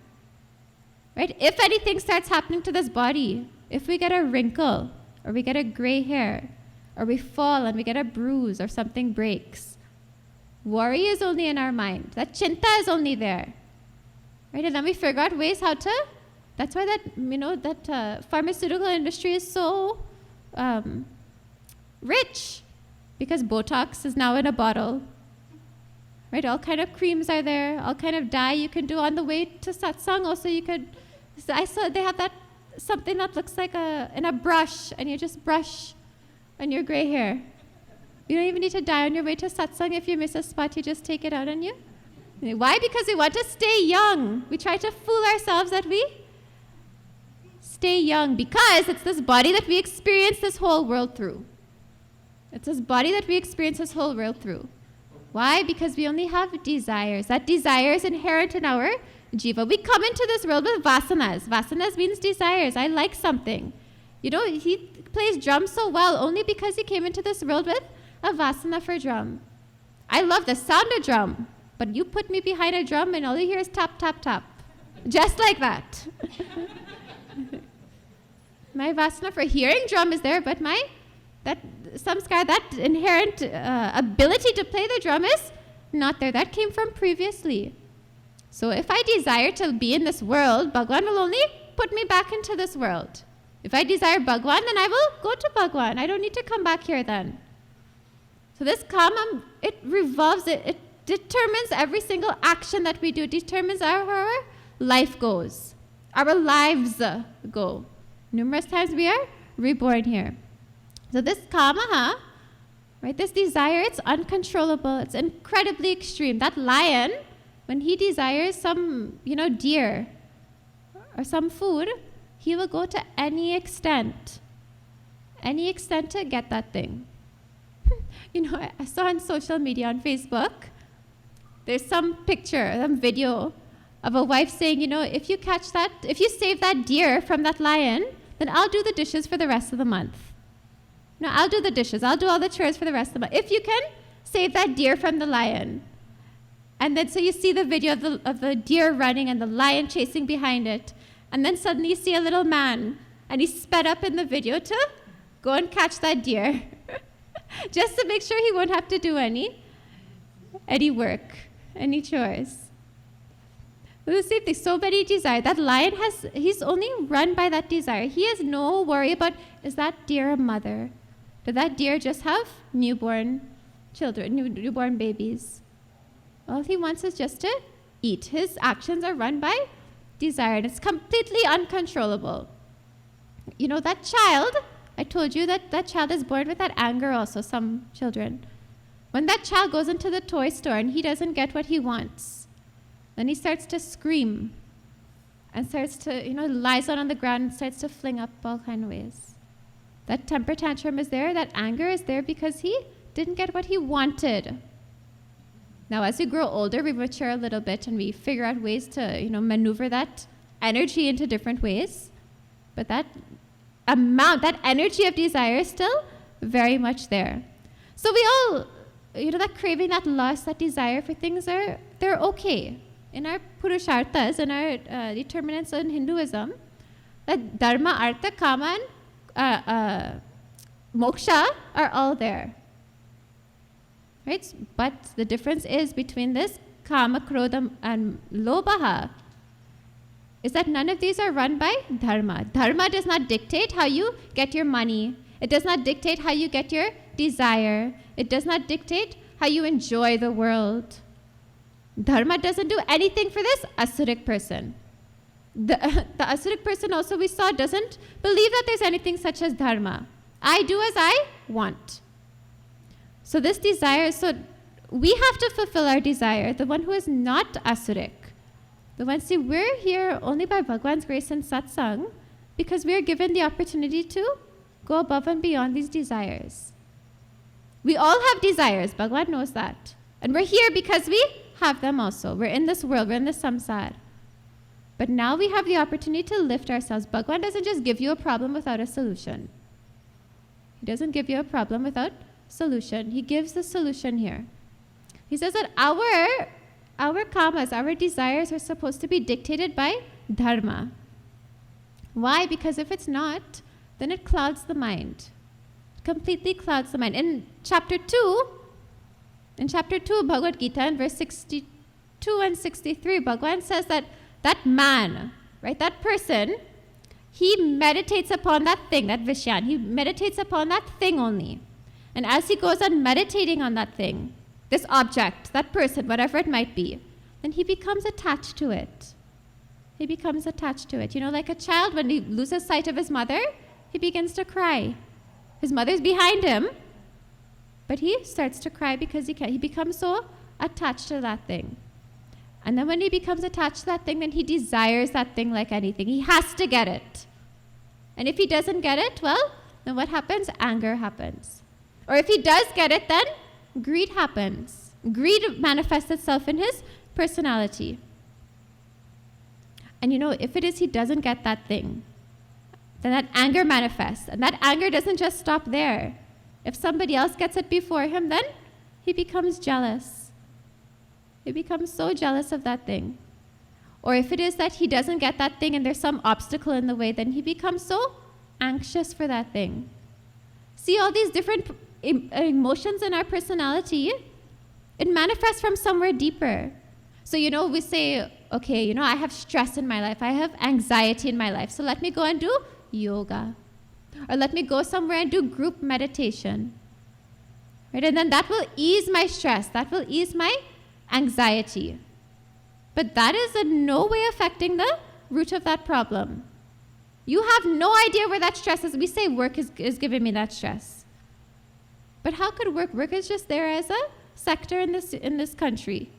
Right? If anything starts happening to this body, if we get a wrinkle, or we get a gray hair, or we fall and we get a bruise, or something breaks, worry is only in our mind. That chinta is only there. Right? And then we figure out ways how to. That's why that pharmaceutical industry is so rich, because Botox is now in a bottle. Right? All kind of creams are there. All kind of dye you can do on the way to satsang. Also, you could. So I saw they have that something that looks like in a brush, and you just brush on your gray hair. You don't even need to dye on your way to satsang. If you miss a spot, you just take it out on you. Why? Because we want to stay young. We try to fool ourselves that we stay young, because it's this body that we experience this whole world through. It's this body that we experience this whole world through. Why? Because we only have desires. That desire is inherent in our jiva. We come into this world with vasanas. Vasanas means desires. I like something. He plays drums so well only because he came into this world with a vasana for drum. I love the sound of drum, but you put me behind a drum and all you hear is tap, tap, tap. Just like that. My vasana for hearing drum is there, but that inherent ability to play the drum is not there. That came from previously. So if I desire to be in this world, Bhagwan will only put me back into this world. If I desire Bhagwan, then I will go to Bhagwan. I don't need to come back here then. So this kama, it revolves, it determines every single action that we do, determines how our life goes. Our lives go. Numerous times we are reborn here. So this kama, right, this desire, it's uncontrollable. It's incredibly extreme. That lion, when he desires some, deer or some food, he will go to any extent to get that thing. I saw on social media, on Facebook, there's some picture, some video of a wife saying, if you save that deer from that lion, then I'll do the dishes for the rest of the month. No, I'll do the dishes. I'll do all the chores for the rest of the month. If you can, save that deer from the lion. And then so you see the video of the deer running and the lion chasing behind it. And then suddenly you see a little man, and he sped up in the video to go and catch that deer. Just to make sure he won't have to do any work, any chores. The same thing, so many desires. That lion he's only run by that desire. He has no worry about, is that deer a mother? Did that deer just have newborn children, newborn babies? All he wants is just to eat. His actions are run by desire, and it's completely uncontrollable. You know, that child, I told you that child is born with that anger also, some children. When that child goes into the toy store and he doesn't get what he wants, then he starts to scream and starts to, lies down on the ground and starts to fling up all kind of ways. That temper tantrum is there, that anger is there because he didn't get what he wanted. Now, as we grow older, we mature a little bit and we figure out ways to, maneuver that energy into different ways. But that energy of desire is still very much there. So we all, that craving, that lust, that desire for things they're okay. In our Purusharthas, in our determinants in Hinduism, that Dharma, Artha, Kama, and Moksha are all there. Right? But the difference is between this Kama, Krodha, and Lobha is that none of these are run by Dharma. Dharma does not dictate how you get your money. It does not dictate how you get your desire. It does not dictate how you enjoy the world. Dharma doesn't do anything for this asuric person. The asuric person also we saw doesn't believe that there's anything such as Dharma. I do as I want. So this desire, so we have to fulfill our desire, the one who is not asuric. The one, see, we're here only by Bhagwan's grace and satsang because we are given the opportunity to go above and beyond these desires. We all have desires, Bhagwan knows that. And we're here because we have them also. We're in this world, we're in the samsara. But now we have the opportunity to lift ourselves. Bhagwan doesn't just give you a problem without a solution. He doesn't give you a problem without solution. He gives the solution here. He says that our kamas, our desires are supposed to be dictated by dharma. Why? Because if it's not, then it clouds the mind. It completely clouds the mind. In chapter 2, Bhagavad Gita, in verse 62 and 63, Bhagwan says that man, right, that person, he meditates upon that thing, that Vishyan. He meditates upon that thing only. And as he goes on meditating on that thing, this object, that person, whatever it might be, then he becomes attached to it. He becomes attached to it. Like a child, when he loses sight of his mother, he begins to cry. His mother's behind him, but he starts to cry because he becomes so attached to that thing. And then when he becomes attached to that thing, then he desires that thing like anything. He has to get it. And if he doesn't get it, well, then what happens? Anger happens. Or if he does get it, then greed happens. Greed manifests itself in his personality. And if it is he doesn't get that thing, then that anger manifests. And that anger doesn't just stop there. If somebody else gets it before him, then he becomes jealous. He becomes so jealous of that thing. Or if it is that he doesn't get that thing and there's some obstacle in the way, then he becomes so anxious for that thing. See, all these different emotions in our personality, it manifests from somewhere deeper. So, we say, okay, I have stress in my life. I have anxiety in my life. So let me go and do yoga. Or let me go somewhere and do group meditation. Right? And then that will ease my stress. That will ease my anxiety. But that is in no way affecting the root of that problem. You have no idea where that stress is. We say work is giving me that stress. But how could work? Work is just there as a sector in this country.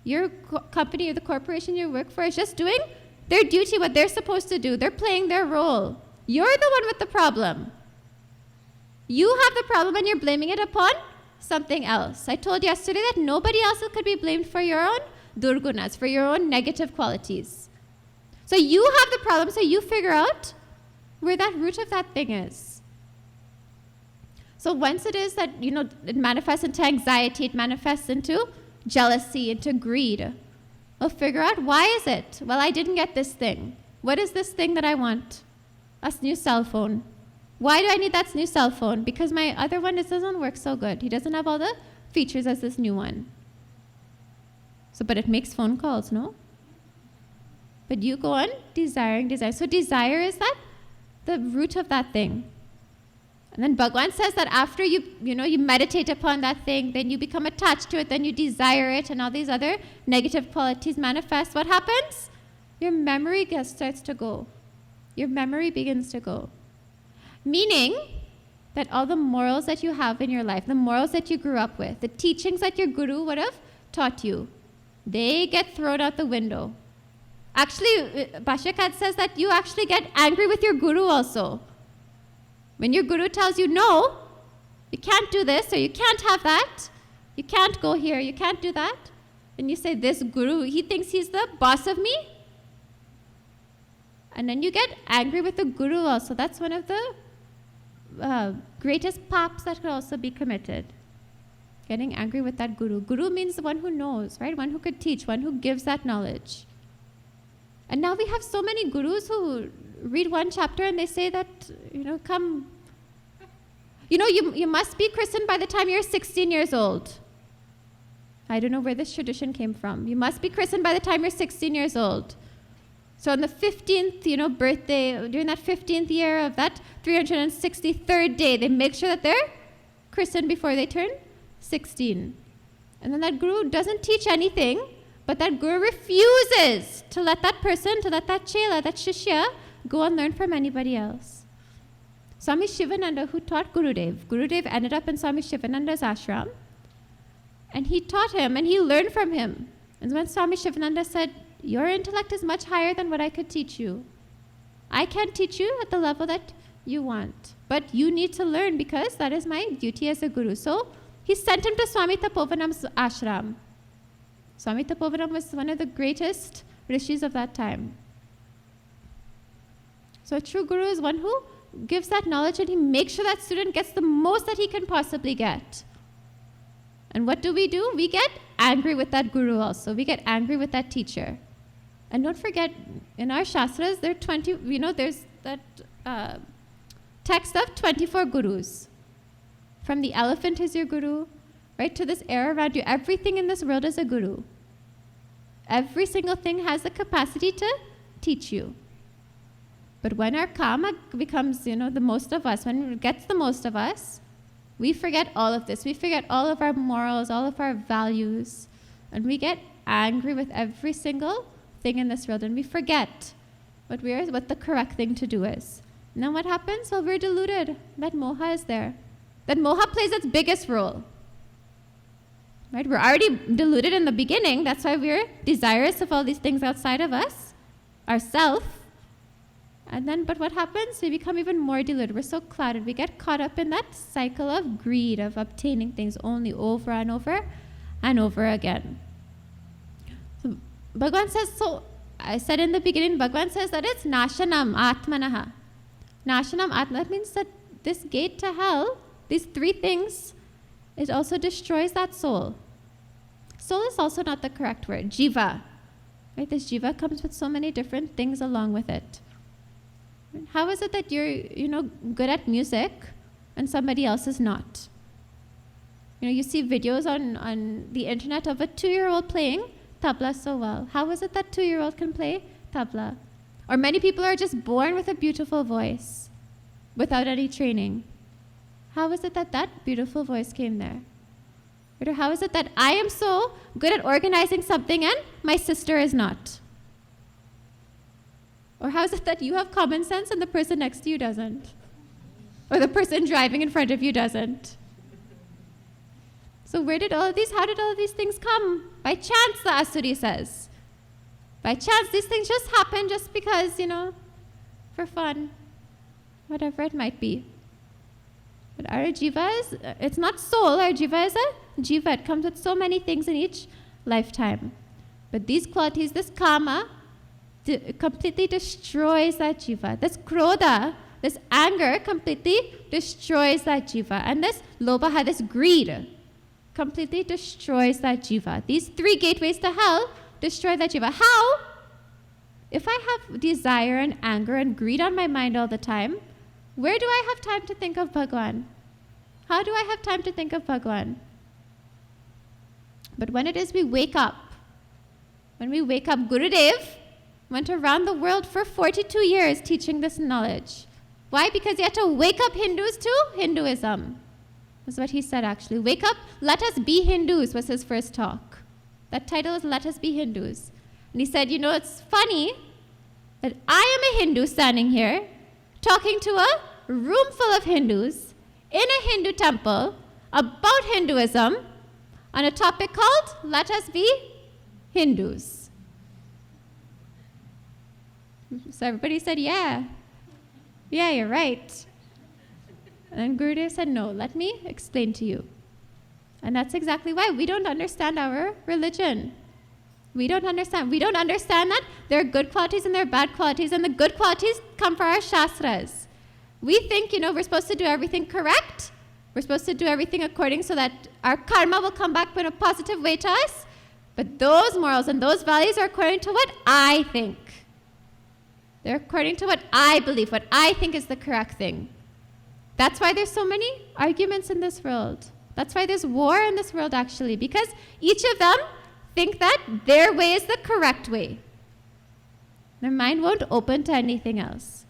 Your company or the corporation you work for is just doing their duty, what they're supposed to do. They're playing their role. You're the one with the problem. You have the problem and you're blaming it upon something else. I told you yesterday that nobody else could be blamed for your own durgunas, for your own negative qualities. So you have the problem, so you figure out where that root of that thing is. So once it is that, it manifests into anxiety, it manifests into jealousy, into greed. Well, figure out, why is it? Well, I didn't get this thing. What is this thing that I want? A new cell phone. Why do I need that new cell phone? Because my other one doesn't work so good. He doesn't have all the features as this new one. So, but it makes phone calls, no? But you go on desiring. So desire is that, the root of that thing. And then Bhagwan says that after you meditate upon that thing, then you become attached to it, then you desire it, and all these other negative qualities manifest. What happens? Your memory starts to go. Your memory begins to go. Meaning that all the morals that you have in your life, the morals that you grew up with, the teachings that your guru would have taught you, they get thrown out the window. Actually, Bhashyakad says that you actually get angry with your guru also. When your guru tells you, no, you can't do this, or you can't have that, you can't go here, you can't do that, and you say, this guru, he thinks he's the boss of me? And then you get angry with the guru also. That's one of the greatest paps that could also be committed. Getting angry with that guru. Guru means the one who knows, right? One who could teach, one who gives that knowledge. And now we have so many gurus who read one chapter and they say that, come. You must be christened by the time you're 16 years old. I don't know where this tradition came from. You must be christened by the time you're 16 years old. So on the 15th, birthday, during that 15th year of that 363rd day, they make sure that they're christened before they turn 16. And then that guru doesn't teach anything, but that guru refuses to let that person, to let that chela, that shishya, go and learn from anybody else. Swami Shivananda, who taught Gurudev ended up in Swami Shivananda's ashram, and he taught him, and he learned from him. And when Swami Shivananda said, your intellect is much higher than what I could teach you. I can't teach you at the level that you want, but you need to learn because that is my duty as a guru. So he sent him to Swami Tapovanam's ashram. Swami Tapovanam was one of the greatest rishis of that time. So a true guru is one who gives that knowledge and he makes sure that student gets the most that he can possibly get. And what do? We get angry with that guru also. We get angry with that teacher. And don't forget, in our shastras, there's that text of 24 gurus. From the elephant is your guru, right, to this air around you. Everything in this world is a guru. Every single thing has the capacity to teach you. But when our karma becomes, the most of us, when it gets the most of us, we forget all of this. We forget all of our morals, all of our values, and we get angry with every single thing in this world, and we forget what the correct thing to do is. And then what happens? Well, we're deluded. That moha is there. That moha plays its biggest role. Right? We're already deluded in the beginning. That's why we're desirous of all these things outside of us, ourself. And then, but what happens? We become even more deluded. We're so clouded. We get caught up in that cycle of greed, of obtaining things only over and over and over again. So Bhagwan says, so I said in the beginning, Bhagwan says that it's nashanam atmanaha. Nashanam atma, that means that this gate to hell, these three things, it also destroys that soul. Soul is also not the correct word. Jiva. Right? This jiva comes with so many different things along with it. How is it that you're, good at music and somebody else is not? You see videos on the internet of a 2-year-old playing tabla so well. How is it that 2-year-old can play tabla? Or many people are just born with a beautiful voice without any training. How is it that that beautiful voice came there? Or how is it that I am so good at organizing something and my sister is not? Or how is it that you have common sense and the person next to you doesn't? Or the person driving in front of you doesn't? So how did all of these things come? By chance, the Asuri says. By chance, these things just happen just because, for fun. Whatever it might be. But our jiva it's not soul, our jiva is a jiva. It comes with so many things in each lifetime. But these qualities, this karma, completely destroys that jiva. This krodha, this anger completely destroys that jiva. And this lobha, this greed, completely destroys that jiva. These 3 gateways to hell destroy that jiva. How? If I have desire and anger and greed on my mind all the time, where do I have time to think of Bhagwan? How do I have time to think of Bhagwan? But when it is we wake up, Gurudev went around the world for 42 years teaching this knowledge. Why? Because he had to wake up Hindus to Hinduism. That's what he said actually. Wake up, let us be Hindus was his first talk. That title is Let Us Be Hindus. And he said, it's funny that I am a Hindu standing here talking to a room full of Hindus in a Hindu temple about Hinduism on a topic called Let Us Be Hindus. So everybody said, yeah, you're right. And then Gurudev said, no, let me explain to you. And that's exactly why we don't understand our religion. We don't understand that there are good qualities and there are bad qualities, and the good qualities come from our shastras. We think, we're supposed to do everything correct. We're supposed to do everything according so that our karma will come back in a positive way to us. But those morals and those values are according to what I think. They're according to what I believe, what I think is the correct thing. That's why there's so many arguments in this world. That's why there's war in this world, actually, because each of them think that their way is the correct way. Their mind won't open to anything else.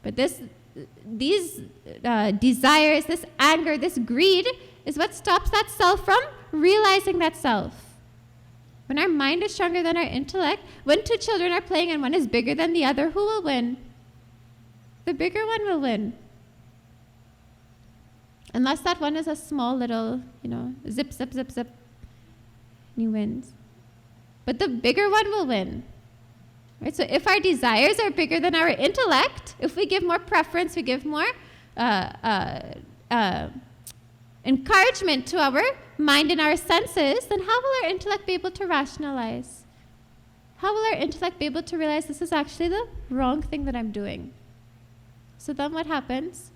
But these desires, this anger, this greed is what stops that self from realizing that self. When our mind is stronger than our intellect, when 2 children are playing and one is bigger than the other, who will win? The bigger one will win. Unless that one is a small little, zip, zip, zip, zip, and he wins. But the bigger one will win. Right? So if our desires are bigger than our intellect, if we give more preference, we give more encouragement to our mind and our senses, then how will our intellect be able to rationalize? How will our intellect be able to realize this is actually the wrong thing that I'm doing? So then what happens?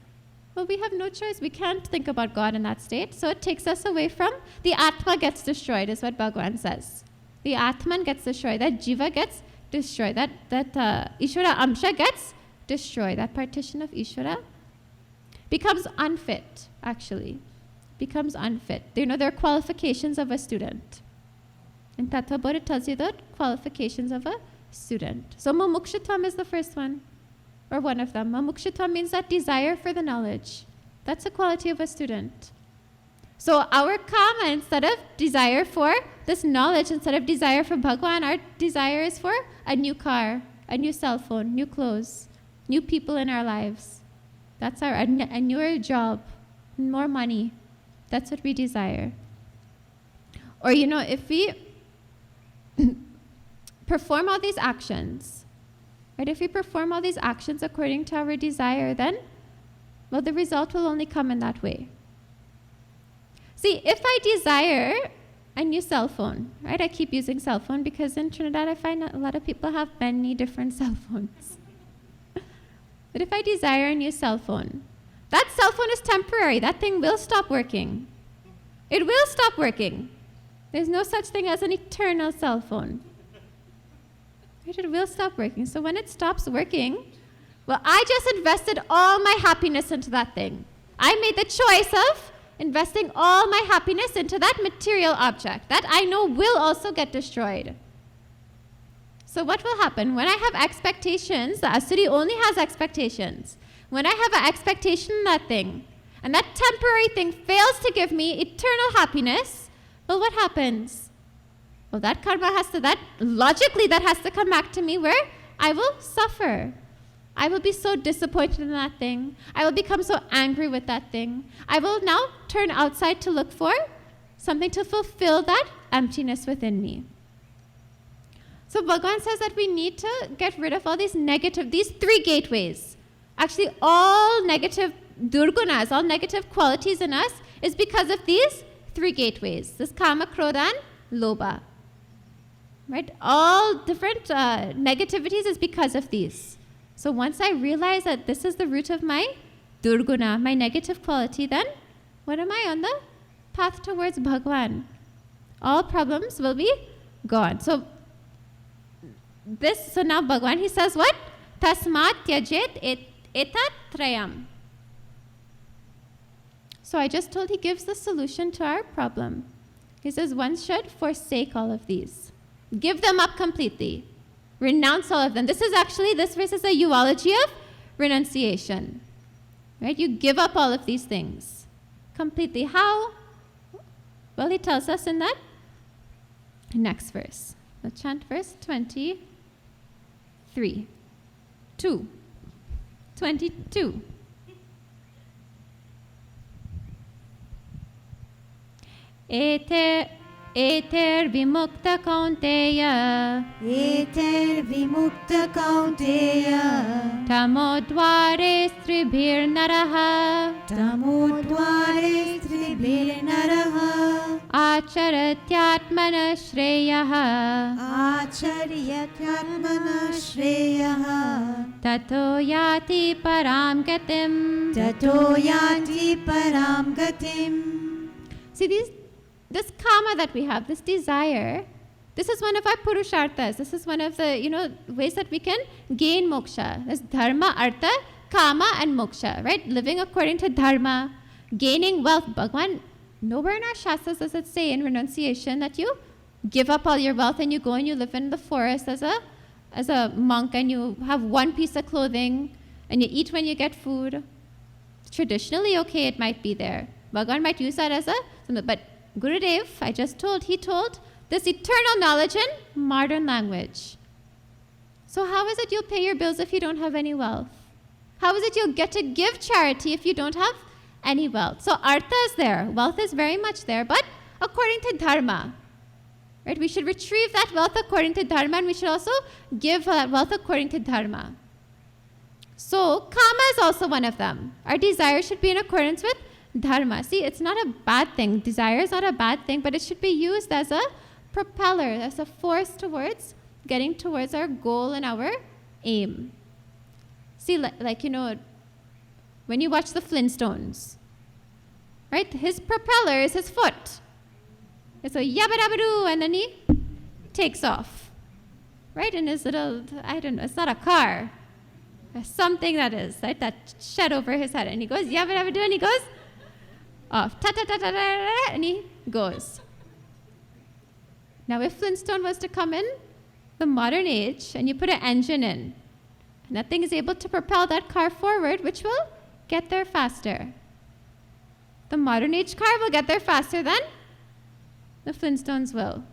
Well, we have no choice. We can't think about God in that state. So it takes us away from the Atma gets destroyed, is what Bhagwan says. The Atman gets destroyed. That Jiva gets destroyed. That Ishvara Amsha gets destroyed. That partition of Ishvara becomes unfit, actually. Becomes unfit. There are qualifications of a student. In Tattva Bodh, it tells you the qualifications of a student. So Mumukshutvam is the first one. Or one of them. Mumukshutva means that desire for the knowledge. That's a quality of a student. So our kama, instead of desire for this knowledge, instead of desire for Bhagwan, our desire is for a new car, a new cell phone, new clothes, new people in our lives. That's a newer job, more money. That's what we desire. Or, if we perform all these actions, right? If we perform all these actions according to our desire, then, the result will only come in that way. See, if I desire a new cell phone, right? I keep using cell phone because in Trinidad I find a lot of people have many different cell phones. But if I desire a new cell phone, that cell phone is temporary. That thing will stop working. It will stop working. There's no such thing as an eternal cell phone. It will stop working. So when it stops working, I just invested all my happiness into that thing. I made the choice of investing all my happiness into that material object that I know will also get destroyed. So what will happen? When I have expectations, the Asuri only has expectations. When I have an expectation in that thing, and that temporary thing fails to give me eternal happiness, what happens? That karma has to come back to me where I will suffer. I will be so disappointed in that thing. I will become so angry with that thing. I will now turn outside to look for something to fulfill that emptiness within me. So Bhagavan says that we need to get rid of all these 3 gateways. Actually, all negative durgunas, all negative qualities in us is because of these 3 gateways. This kama, krodha, and lobha. Right? All different negativities is because of these. So once I realize that this is the root of my durguna, my negative quality, then what am I? On the path towards Bhagwan. All problems will be gone. So now Bhagwan, he says what? Tasmat tyajet etat trayam. So I just told he gives the solution to our problem. He says one should forsake all of these. Give them up completely. Renounce all of them. This verse is a eulogy of renunciation. Right? You give up all of these things completely. How? Well, he tells us in that next verse. Let's chant verse 22. 'Eter vimukta kaunteya tamodvare stribhir naraha acharatyatmana shreyaha tato yati param gatim. See, this kama that we have, this desire, this is one of our purusharthas. This is one of the, ways that we can gain moksha. There's dharma, artha, kama, and moksha, right? Living according to dharma, gaining wealth. Bhagwan, nowhere in our shastras does it say in renunciation that you give up all your wealth and you go and you live in the forest as a monk and you have one piece of clothing and you eat when you get food. Traditionally, okay, it might be there. Bhagwan might use that as but Gurudev, he told this eternal knowledge in modern language. So how is it you'll pay your bills if you don't have any wealth? How is it you'll get to give charity if you don't have any wealth? So artha is there, wealth is very much there, but according to dharma. Right? We should retrieve that wealth according to dharma, and we should also give that wealth according to dharma. So kama is also one of them. Our desire should be in accordance with dharma. See, it's not a bad thing. Desire is not a bad thing, but it should be used as a propeller, as a force towards getting towards our goal and our aim. See, when you watch the Flintstones, right? His propeller is his foot. It's a yabba-dabba-doo, and then he takes off. Right? And his little, I don't know, it's not a car. There's something that is, right? That shed over his head. And he goes, yabba-dabba-doo, and he goes off. Ta-ta-ta-ta-ta-ta, and he goes. Now, if Flintstone was to come in the modern age, and you put an engine in, and that thing is able to propel that car forward, which will get there faster. The modern age car will get there faster than the Flintstones will.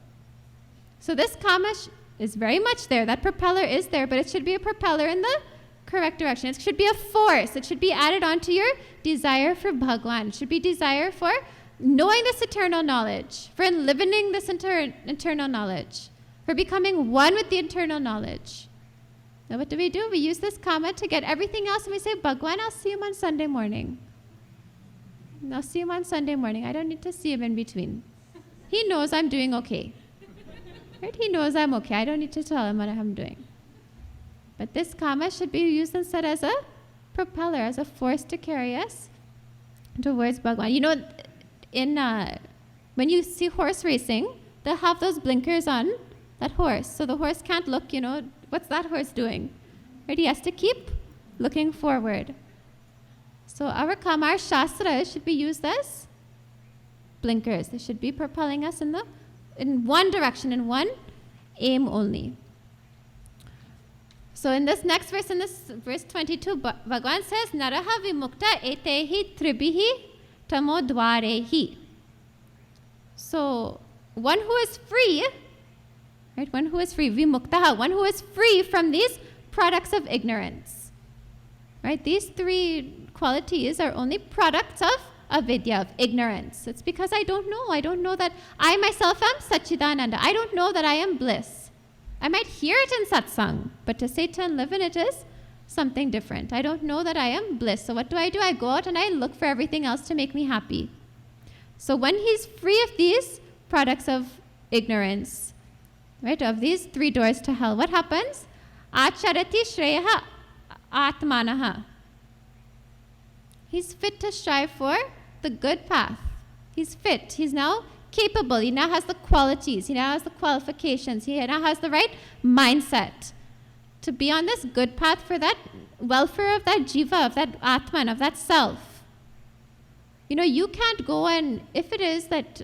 So this kama is very much there. That propeller is there, but it should be a propeller in the correct direction. It should be a force. It should be added onto your desire for Bhagwan. It should be desire for knowing this eternal knowledge, for living this eternal knowledge, for becoming one with the eternal knowledge. Now what do? We use this kama to get everything else, and we say, Bhagwan, I'll see him on Sunday morning. I'll see him on Sunday morning. I don't need to see him in between. He knows I'm doing okay. Right? He knows I'm okay. I don't need to tell him what I'm doing. But this kama should be used instead as a propeller, as a force to carry us towards Bhagwan. You know, when you see horse racing, they'll have those blinkers on that horse. So the horse can't look, what's that horse doing? Right? He has to keep looking forward. So our kama, our shastras should be used as blinkers. They should be propelling us in one direction, in one aim only. So in this next verse, in this verse 22, Bhagwan says, Naraha vimukta etehi tribihi tamodvarehi. So one who is free, right? One who is free, vimuktaha, one who is free from these products of ignorance. Right? These three qualities are only products of avidya, of ignorance. It's because I don't know. I don't know that I myself am Satchidananda. I don't know that I am bliss. I might hear it in satsang, but to say to and live in it is something different. I don't know that I am bliss. So what do? I go out and I look for everything else to make me happy. So when he's free of these products of ignorance, right, of these three doors to hell, what happens? Acharati shreyaha Atmanaha. He's fit to strive for the good path. He's fit. He's now capable. He now has the qualities. He now has the qualifications. He now has the right mindset to be on this good path for that welfare of that jiva, of that atman, of that self. You can't go and, if it is that,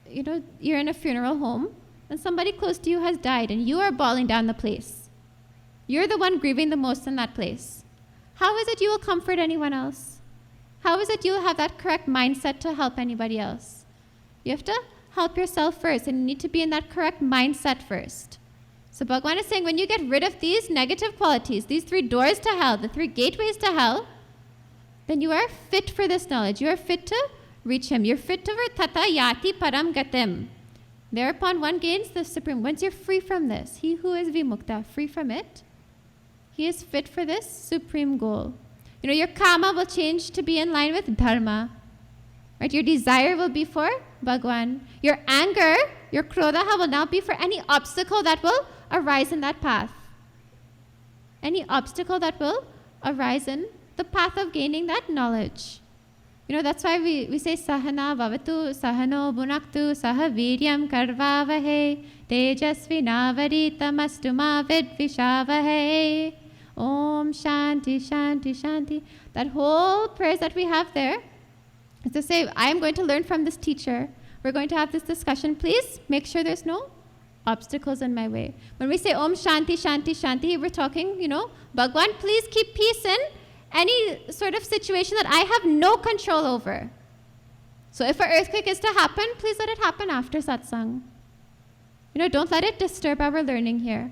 you're in a funeral home and somebody close to you has died and you are bawling down the place. You're the one grieving the most in that place. How is it you will comfort anyone else? How is it you will have that correct mindset to help anybody else? You have to help yourself first, and you need to be in that correct mindset first. So Bhagavan is saying, when you get rid of these negative qualities, these 3 doors to hell, the 3 gateways to hell, then you are fit for this knowledge. You are fit to reach Him. You're fit to tata yati param gatim. Thereupon one gains the supreme. Once you're free from this, he who is vimukta, free from it, he is fit for this supreme goal. Your kama will change to be in line with dharma. Right? Your desire will be for Bhagwan. Your anger, your krodha will now be for any obstacle that will arise in that path. Any obstacle that will arise in the path of gaining that knowledge. That's why we say sahana vavatu, sahano bhunaktu, saha viryam karvavahe, tejasvinavaritam astuma vidvishavahe. Om Shanti, Shanti, Shanti. That whole prayers that we have there is to say, I am going to learn from this teacher. We're going to have this discussion. Please make sure there's no obstacles in my way. When we say Om Shanti, Shanti, Shanti, we're talking, Bhagwan, please keep peace in any sort of situation that I have no control over. So if an earthquake is to happen, please let it happen after satsang. Don't let it disturb our learning here.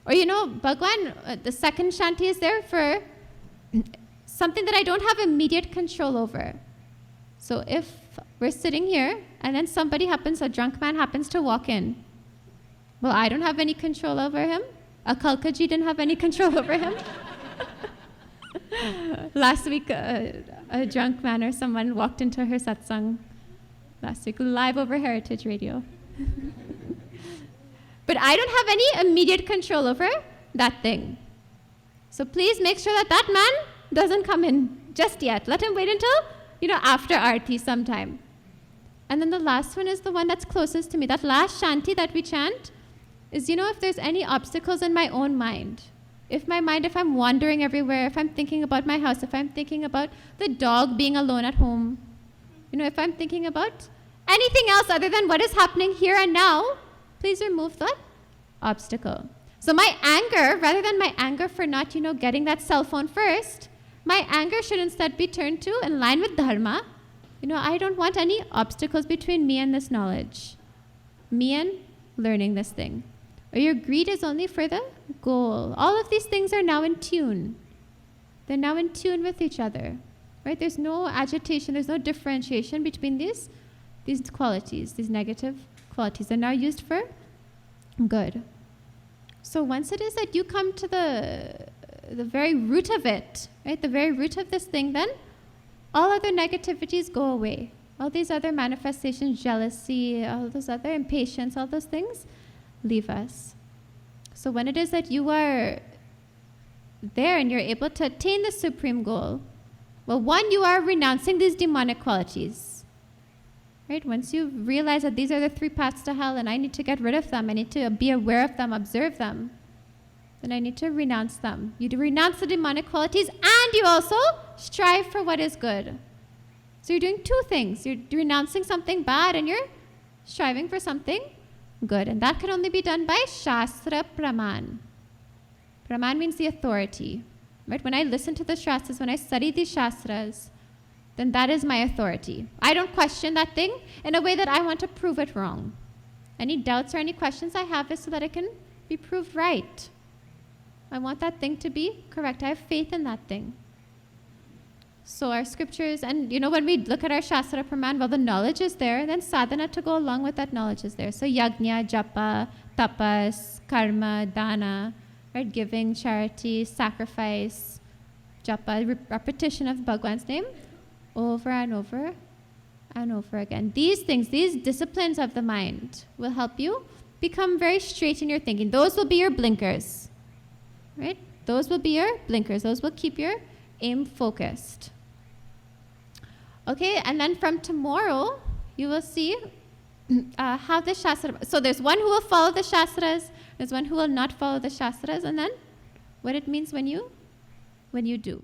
Or Bhagwan, the second Shanti is there for something that I don't have immediate control over. So if we're sitting here and then a drunk man happens to walk in, well, I don't have any control over him. Akalkaji didn't have any control over him. Last week, a drunk man or someone walked into her satsang last week, live over Heritage Radio. But I don't have any immediate control over that thing. So please make sure that man doesn't come in just yet. Let him wait until, after Aarti sometime. And then the last one is the one that's closest to me. That last Shanti that we chant is, if there's any obstacles in my own mind. If I'm wandering everywhere, if I'm thinking about my house, if I'm thinking about the dog being alone at home, if I'm thinking about anything else other than what is happening here and now, please remove that obstacle. So my anger, rather than my anger for not, getting that cell phone first, my anger should instead be turned to, in line with dharma, I don't want any obstacles between me and this knowledge, me and learning this thing. Or your greed is only for the goal. All of these things are now in tune. They're now in tune with each other, right? There's no agitation, there's no differentiation between these qualities, these negative qualities. They're now used for good. So once it is that you come to the very root of it, right? The very root of this thing, then all other negativities go away. All these other manifestations, jealousy, all those other impatience, all those things leave us. So when it is that you are there and you're able to attain the supreme goal, well, one, you are renouncing these demonic qualities. Right? Once you realize that these are the 3 paths to hell and I need to get rid of them, I need to be aware of them, observe them, then I need to renounce them. You renounce the demonic qualities and you also strive for what is good. So you're doing 2 things. You're renouncing something bad and you're striving for something good. And that can only be done by Shastra Praman. Praman means the authority. Right? When I listen to the Shastras, when I study these Shastras, then that is my authority. I don't question that thing in a way that I want to prove it wrong. Any doubts or any questions I have is so that it can be proved right. I want that thing to be correct. I have faith in that thing. So our scriptures, and when we look at our Shastra Praman, well, the knowledge is there, then sadhana to go along with that knowledge is there. So yajna, japa, tapas, karma, dana, right? Giving, charity, sacrifice, japa, repetition of Bhagwan's name over and over and over again. These things, these disciplines of the mind will help you become very straight in your thinking. Those will be your blinkers, right? Those will be your blinkers. Those will keep your aim focused. Okay, and then from tomorrow, you will see how the Shastra. So there's one who will follow the Shastras, there's one who will not follow the Shastras, and then what it means when you do.